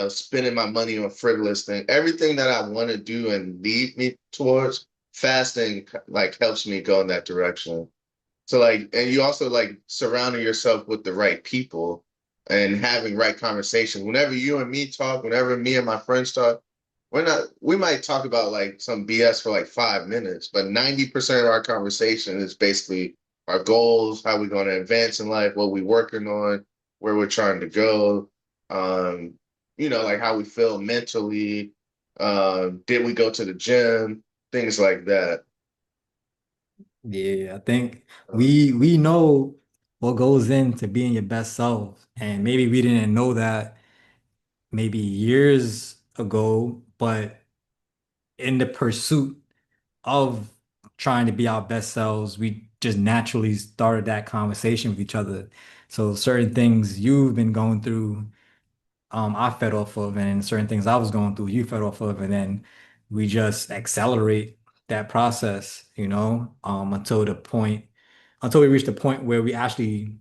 spending my money on frivolous things. Everything that I want to do and lead me towards fasting, like helps me go in that direction. So like, and you also like surrounding yourself with the right people and having right conversation. Whenever you and me talk, whenever me and my friends talk, we might talk about like some BS for like 5 minutes, but 90% of our conversation is basically our goals, how we're going to advance in life, what we're working on, where we're trying to go, um, like how we feel mentally, did we go to the gym, things like that. Yeah, I think Um, we know what goes into being your best self. And maybe we didn't know that maybe years ago, but in the pursuit of trying to be our best selves, we just naturally started that conversation with each other. So certain things you've been going through, I fed off of, and certain things I was going through, you fed off of, and then we just accelerate that process, until the point until we reached the point where we actually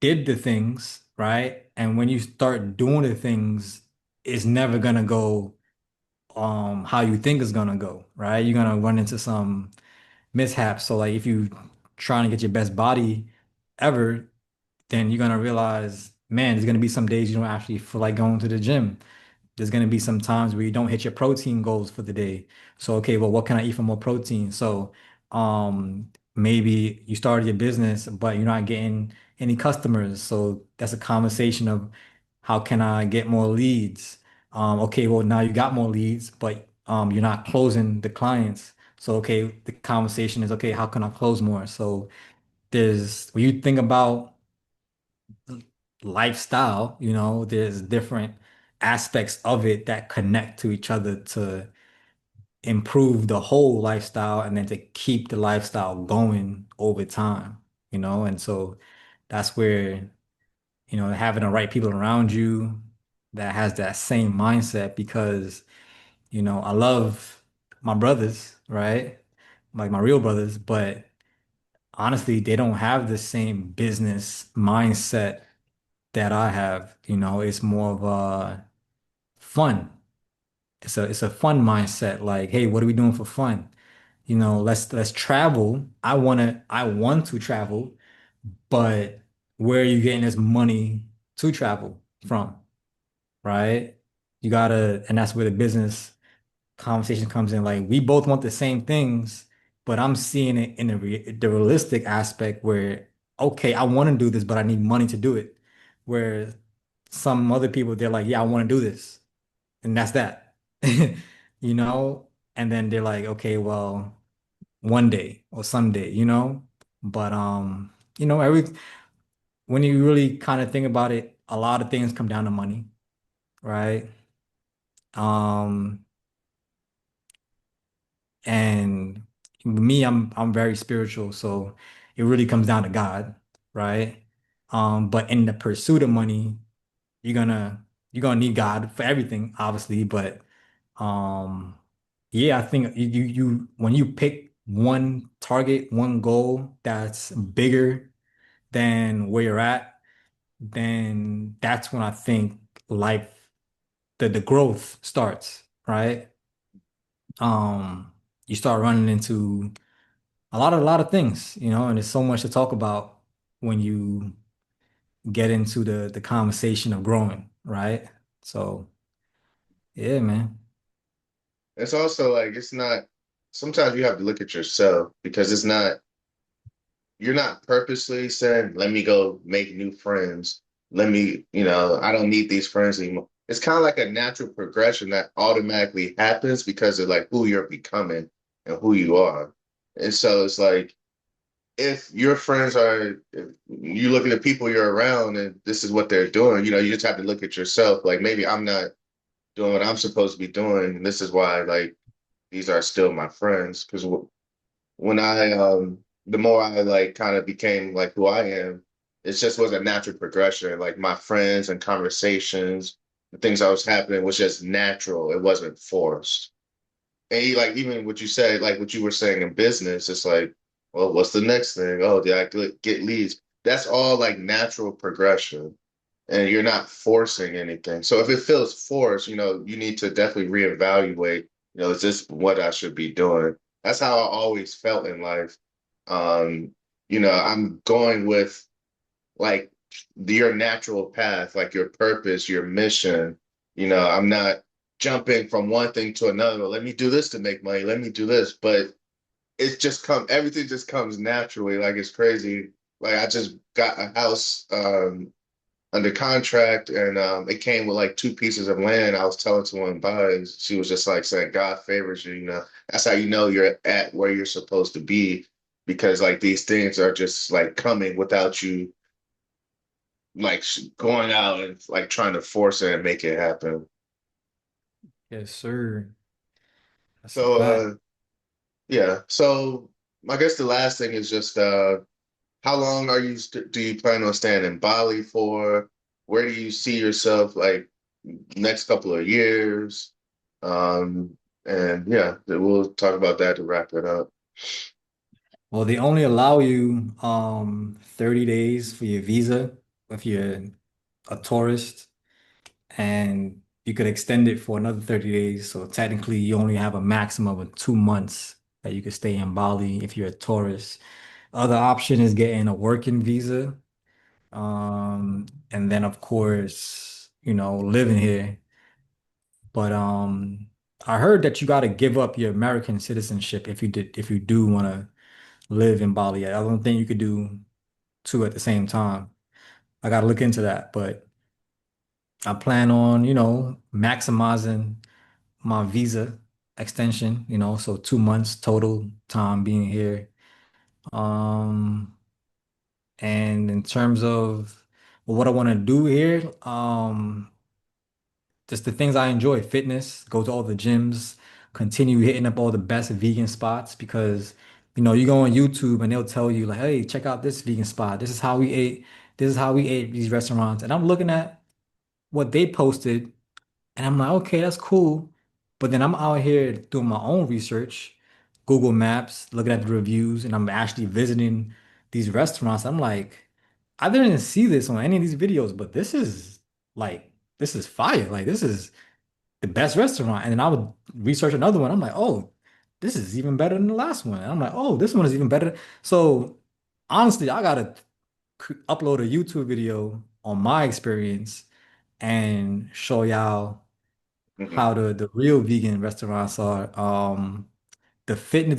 did the things, right? And when you start doing the things, it's never gonna go how you think it's gonna go, right? You're gonna run into some mishaps. So like if you trying to get your best body ever, then you're gonna realize, man, there's gonna be some days you don't actually feel like going to the gym. There's going to be some times where you don't hit your protein goals for the day. So, okay, well, what can I eat for more protein? So, maybe you started your business, but you're not getting any customers. So that's a conversation of how can I get more leads? Okay, well, now you got more leads, but you're not closing the clients. So, okay, the conversation is, okay, how can I close more? So when you think about lifestyle, there's different aspects of it that connect to each other to improve the whole lifestyle and then to keep the lifestyle going over time. And so that's where, having the right people around you that has that same mindset because, I love my brothers, right? Like my real brothers, but honestly, they don't have the same business mindset that I have. It's more of a fun. It's a fun mindset. Like, hey, what are we doing for fun? Let's travel. I want to travel, but where are you getting this money to travel from? Right? And that's where the business conversation comes in. Like, we both want the same things, but I'm seeing it in the realistic aspect where, okay, I want to do this, but I need money to do it. Where some other people, they're like, yeah, I want to do this. And that's that. You know? And then they're like, okay, well, one day or someday. But when you really kind of think about it, a lot of things come down to money, right? Um, and me, I'm very spiritual, so it really comes down to God, right? But in the pursuit of money, you're gonna you're gonna need God for everything, obviously, but Um, yeah, I think when you pick one target, one goal that's bigger than where you're at, then that's when I think life, the growth starts, right? You start running into a lot of things, and there's so much to talk about when you get into the conversation of growing, right? So, yeah, man. It's also like it's not. Sometimes you have to look at yourself because it's not. You're not purposely saying, "Let me go make new friends. Let me, I don't need these friends anymore." It's kind of like a natural progression that automatically happens because of like who you're becoming and who you are. And so it's like if your friends are, if you look at the people you're around and this is what they're doing, you just have to look at yourself. Like maybe I'm not doing what I'm supposed to be doing. And this is why like these are still my friends. Because when the more I like kind of became like who I am, it just was a natural progression. Like my friends and conversations, the things I was happening was just natural. It wasn't forced. And like even what you said, like what you were saying in business, it's like, well, what's the next thing? Oh, did I get leads? That's all like natural progression, and you're not forcing anything. So if it feels forced, you need to definitely reevaluate. Is this what I should be doing? That's how I always felt in life. Um, I'm going with like your natural path, like your purpose, your mission. I'm not jumping from one thing to another. Let me do this to make money. Let me do this. But everything just comes naturally. Like it's crazy. Like I just got a house under contract and it came with like two pieces of land. I was telling someone about it. She was just like saying, God favors you. That's how you know you're at where you're supposed to be because like these things are just like coming without you like going out and like trying to force it and make it happen. Yes, sir. That's a So fact. yeah. So I guess the last thing is just how long do you plan on staying in Bali for? Where do you see yourself like next couple of years? And yeah, we'll talk about that to wrap it up. Well, they only allow you 30 days for your visa if you're a tourist, and you could extend it for another 30 days. So technically you only have a maximum of 2 months that you could stay in Bali if you're a tourist. Other option is getting a working visa. And then of course, living here. But I heard that you got to give up your American citizenship if you do want to live in Bali. I don't think you could do two at the same time. I got to look into that, but I plan on, maximizing my visa extension, so 2 months total time being here. Um, and in terms of what I want to do here, just the things I enjoy, fitness, go to all the gyms, continue hitting up all the best vegan spots because, you go on YouTube and they'll tell you like, hey, check out this vegan spot. This is how we ate. This is how we ate these restaurants. And I'm looking at what they posted and I'm like, okay, that's cool. But then I'm out here doing my own research, Google Maps, looking at the reviews, and I'm actually visiting these restaurants. I'm like, I didn't see this on any of these videos, but this is fire. Like, this is the best restaurant. And then I would research another one. I'm like, oh, this is even better than the last one. And I'm like, oh, this one is even better. So honestly, I gotta upload a YouTube video on my experience and show y'all Mhm. how the real vegan restaurants are. The fitness,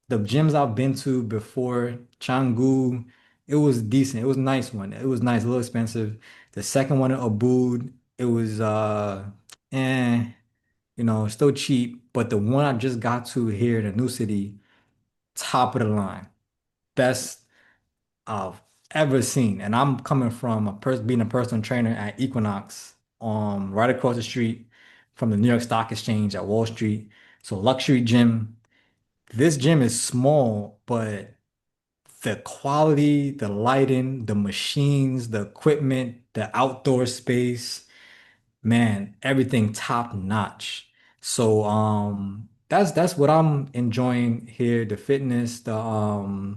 the gyms I've been to before, Canggu, it was decent. It was a nice one. It was nice, a little expensive. The second one in Ubud, it was eh, still cheap. But the one I just got to here in the new city, top of the line, best I've ever seen. And I'm coming from being a personal trainer at Equinox, right across the street from the New York Stock Exchange at Wall Street. So luxury gym. This gym is small, but the quality, the lighting, the machines, the equipment, the outdoor space, man, everything top notch. So that's what I'm enjoying here, the fitness, the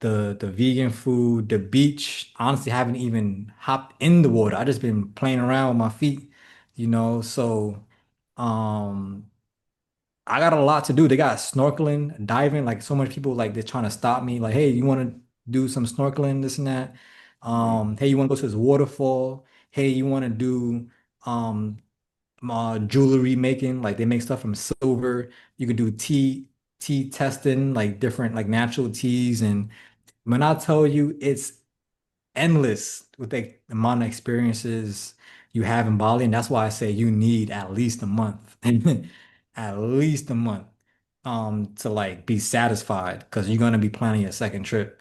vegan food, the beach. Honestly, haven't even hopped in the water. I just been playing around with my feet, So um I got a lot to do. They got snorkeling, diving, like so much people like they're trying to stop me, like, hey, you want to do some snorkeling, this and that. Mhm. Hey, you want to go to this waterfall? Hey, you want to do um jewelry making, like they make stuff from silver. You could do tea testing, like different like natural teas. And when I tell you it's endless with the amount of experiences you have in Bali, and that's why I say you need at least a month, at least a month, to like be satisfied because you're gonna be planning your second trip,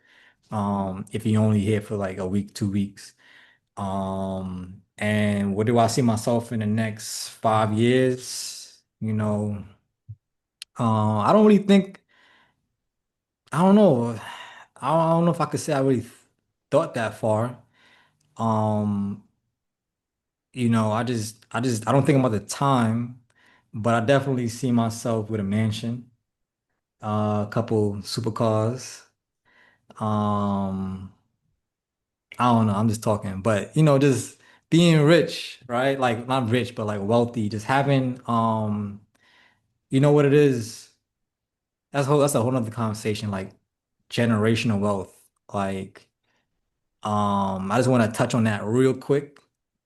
if you only here for like a week, 2 weeks, and what do I see myself in the next 5 years? I don't really think, I don't know, I don't know if I could say I really thought that far. Um, I don't think about the time, but I definitely see myself with a mansion, a couple supercars. Um, I don't know, I'm just talking, but just being rich, right? Like not rich, but like wealthy, just having, you know what it is? That's a whole nother conversation, like generational wealth. Like, I just want to touch on that real quick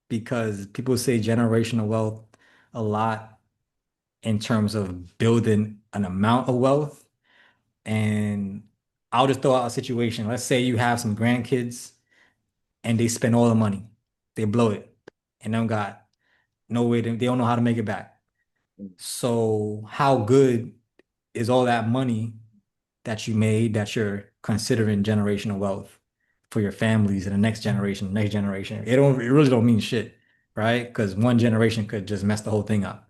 because people say generational wealth a lot in terms of building an amount of wealth. And I'll just throw out a situation. Let's say you have some grandkids and they spend all the money, they blow it, and don't got no way they don't know how to make it back. So, how good is all that money that you made that you're considering generational wealth for your families and the next generation, next generation? It really don't mean shit, right? Because one generation could just mess the whole thing up,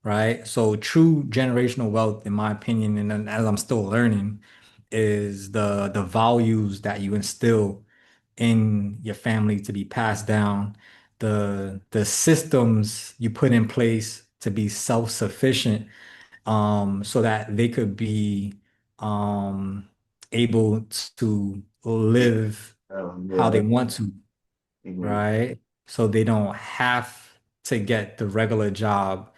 right? So true generational wealth, in my opinion, and then as I'm still learning, is the values that you instill in your family to be passed down, the systems you put in place to be self-sufficient, so that they could be um, able to live how they Yeah. want to, Hmm. right? So they don't have to get the regular job.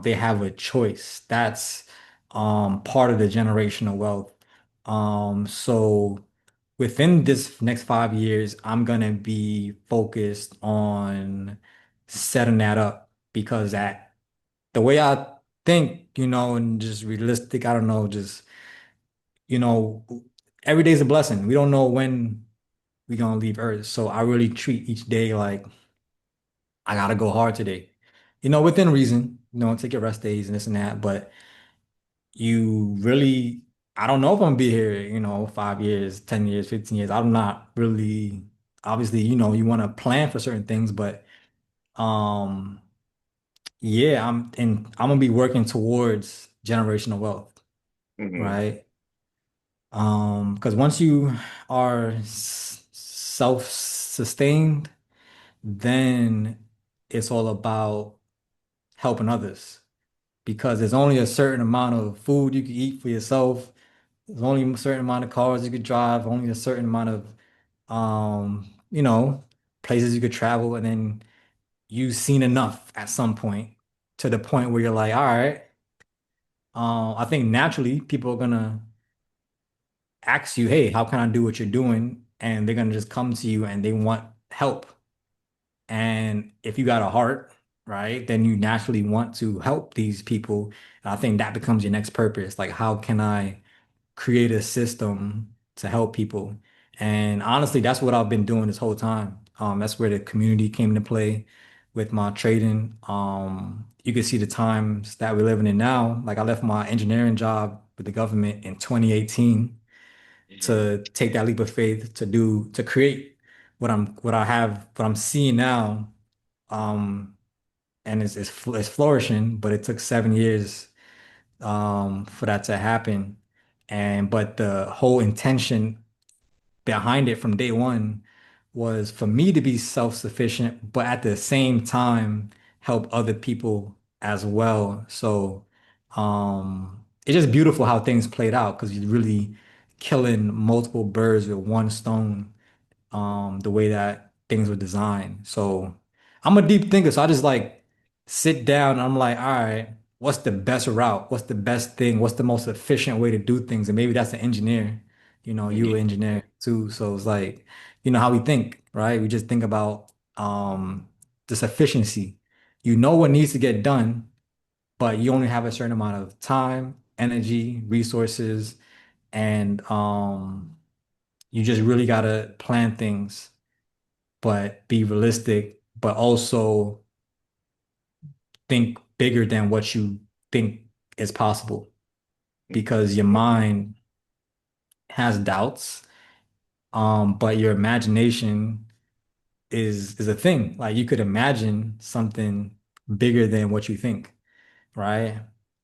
They have a choice. That's part of the generational wealth. So within this next 5 years, I'm gonna be focused on setting that up because that the way I think, and just realistic, I don't know, just you know, every day's a blessing. We don't know when we're gonna leave Earth. So I really treat each day like I gotta go hard today. Within reason, take your rest days and this and that, but you really, I don't know if I'm gonna be here, 5 years, 10 years, 15 years. I'm not really, obviously, you want to plan for certain things, but um, yeah, I'm gonna be working towards generational wealth, Hmm. right? Because once you are self-sustained, then it's all about helping others. Because there's only a certain amount of food you can eat for yourself. There's only a certain amount of cars you could drive, only a certain amount of places you could travel, and then you've seen enough at some point to the point where you're like, all right, I think naturally people are gonna ask you, hey, how can I do what you're doing? And they're gonna just come to you and they want help. And if you got a heart, right, then you naturally want to help these people. And I think that becomes your next purpose. Like, how can I create a system to help people? And honestly, that's what I've been doing this whole time. That's where the community came into play with my trading. You can see the times that we're living in now. Like I left my engineering job with the government in 2018 Hmm. to take that leap of faith to create what I'm seeing now. Um, and it's flourishing, but it took 7 years for that to happen. But the whole intention behind it from day one was for me to be self-sufficient, but at the same time help other people as well. So it's just beautiful how things played out because you're really killing multiple birds with one stone, the way that things were designed. So I'm a deep thinker, so I just like sit down and I'm like, all right, what's the best route? What's the best thing? What's the most efficient way to do things? And maybe that's the engineer. You an Hmm. engineer too. So it's like, how we think, right? We just think about this efficiency. You know what needs to get done, but you only have a certain amount of time, energy, resources, and you just really gotta plan things but be realistic, but also think bigger than what you think is possible because your mind has doubts, but your imagination is a thing. Like you could imagine something bigger than what you think, right?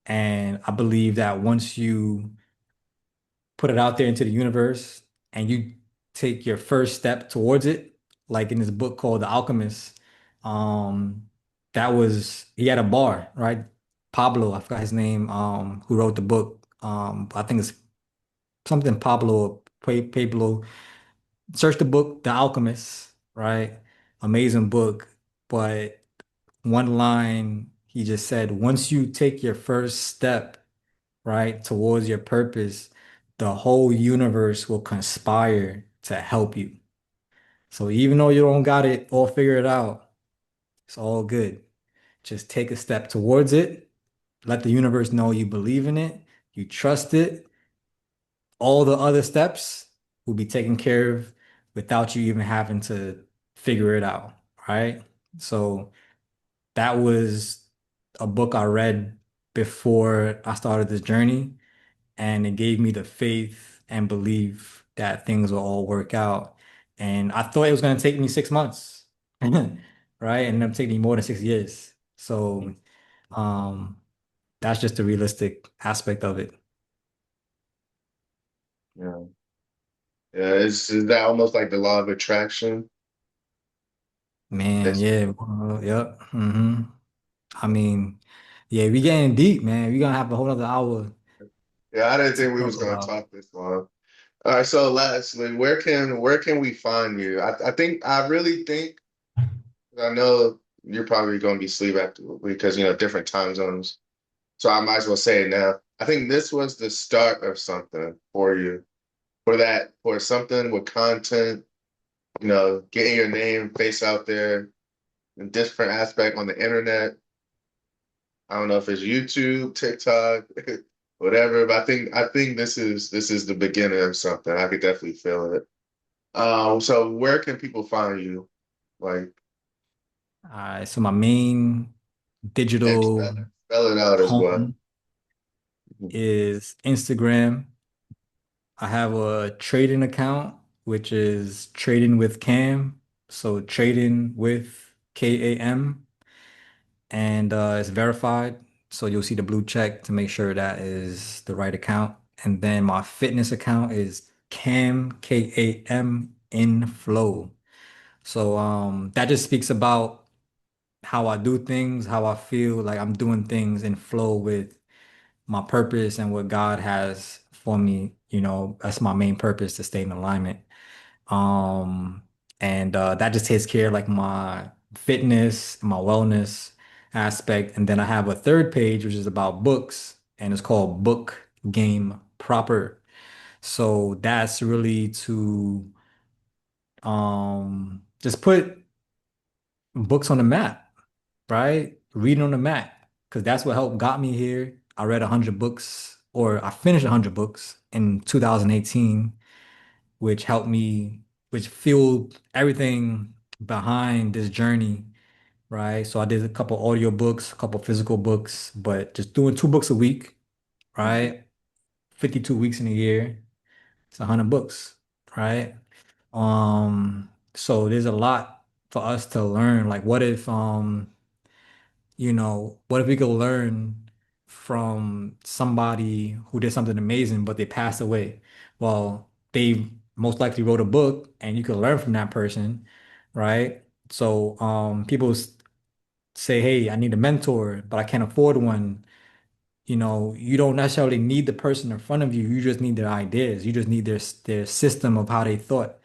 And I believe that once you put it out there into the universe and you take your first step towards it, like in this book called The Alchemist, um, he had a bar, right? Pablo, I forgot his name, who wrote the book. I think it's something Pablo, Pablo. Search the book, The Alchemist, right? Amazing book. But one line he just said, once you take your first step, right, towards your purpose, the whole universe will conspire to help you. So even though you don't got it all figured out, it's all good. Just take a step towards it. Let the universe know you believe in it, you trust it. All the other steps will be taken care of without you even having to figure it out, right? So that was a book I read before I started this journey. And it gave me the faith and belief that things will all work out. And I thought it was going to take me 6 months, right? And it taking me more than 6 years. So um, that's just the realistic aspect of it. Yeah. Yeah. Is that almost like the law of attraction? Man, That's yeah, yep. I mean, yeah, we getting deep, man. We gonna have a whole other hour Yeah, I didn't It's think we been a was little gonna while. talk this long. All right, so lastly, where can we find you? I really think I know you're probably gonna be asleep after because different time zones. So I might as well say it now. I think this was the start of something for you. For something with content, getting your name, face out there in different aspect on the internet. I don't know if it's YouTube, TikTok, whatever, but I think this is the beginning of something. I could definitely feel it. So where can people find you? Like, All right, so my main and digital spell it out as well. home is Instagram. I have a trading account, which is trading with Cam. So trading with KAM, and it's verified. So you'll see the blue check to make sure that is the right account. And then my fitness account is Cam, KAM in flow. So that just speaks about how I do things, how I feel like I'm doing things in flow with my purpose and what God has for me. That's my main purpose, to stay in alignment. Um, and that just takes care of like my fitness, my wellness aspect. And then I have a third page, which is about books, and it's called Book Game Proper. So that's really to just put books on the map, right? Reading on the map, because that's what helped got me here. I read 100 books, or I finished 100 books in 2018, which helped me, which fueled everything behind this journey, right? So I did a couple audio books, a couple physical books, but just doing 2 books a week, Mhm. right? 52 weeks in a year, it's 100 books, right? So there's a lot for us to learn. Like, what if we could learn from somebody who did something amazing, but they passed away? Well, they most likely wrote a book and you could learn from that person, right? So, people say, hey, I need a mentor, but I can't afford one. You don't necessarily need the person in front of you. You just need their ideas. You just need their system of how they thought.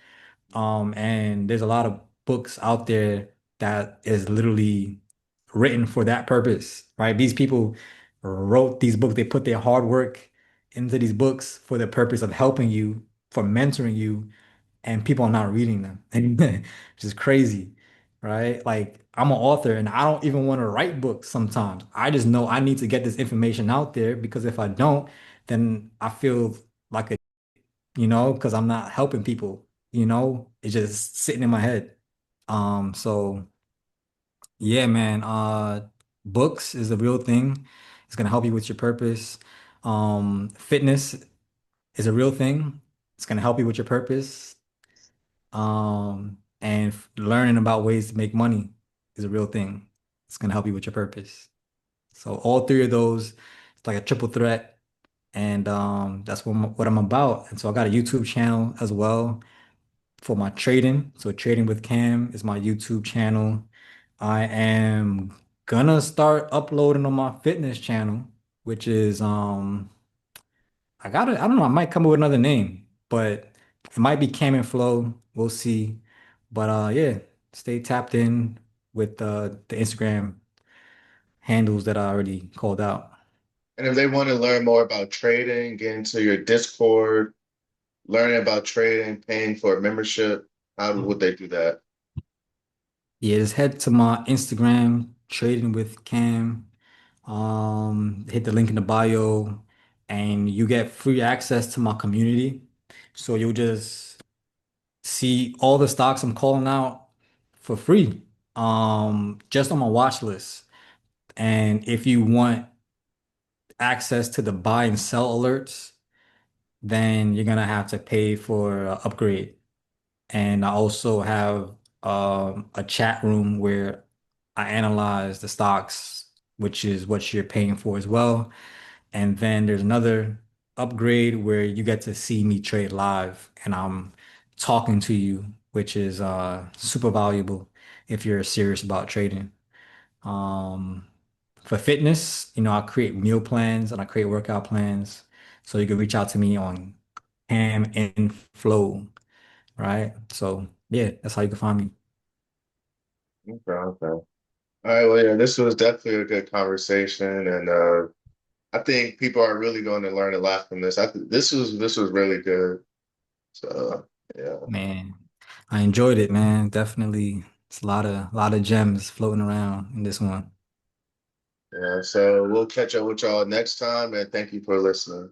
And there's a lot of books out there that is literally written for that purpose, right? These people wrote these books, they put their hard work into these books for the purpose of helping you, for mentoring you, and people are not reading them, which is crazy, right? Like, I'm an author and I don't even want to write books sometimes. I just know I need to get this information out there, because if I don't, then I feel like because I'm not helping people, it's just sitting in my head. So yeah, man, books is a real thing. It's gonna help you with your purpose. Fitness is a real thing. It's gonna help you with your purpose. And learning about ways to make money is a real thing. It's gonna help you with your purpose. So all three of those, it's like a triple threat. And that's what I'm about. And so I got a YouTube channel as well for my trading. So Trading with Cam is my YouTube channel. I am gonna start uploading on my fitness channel, which is I don't know, I might come up with another name, but it might be Cam and Flow. We'll see. But yeah, stay tapped in with the Instagram handles that I already called out. And if they want to learn more about trading, get into your Discord, learning about trading, paying for a membership, how would they do that? Yeah, just head to my Instagram, Trading with Cam. Hit the link in the bio, and you get free access to my community. So you'll just see all the stocks I'm calling out for free, just on my watch list. And if you want access to the buy and sell alerts, then you're gonna have to pay for a upgrade. And I also have a chat room where I analyze the stocks, which is what you're paying for as well. And then there's another upgrade where you get to see me trade live and I'm talking to you, which is super valuable if you're serious about trading. Um, for fitness, I create meal plans and I create workout plans. So you can reach out to me on Cam and Flow, right? So yeah, that's how you can find me. Okay, okay. All right, well, yeah, this was definitely a good conversation, and I think people are really going to learn a lot from this. I th this was really good. So yeah, Man, I enjoyed it, man. Definitely, it's a lot of gems floating around in this one. yeah. So we'll catch up with y'all next time, and thank you for listening.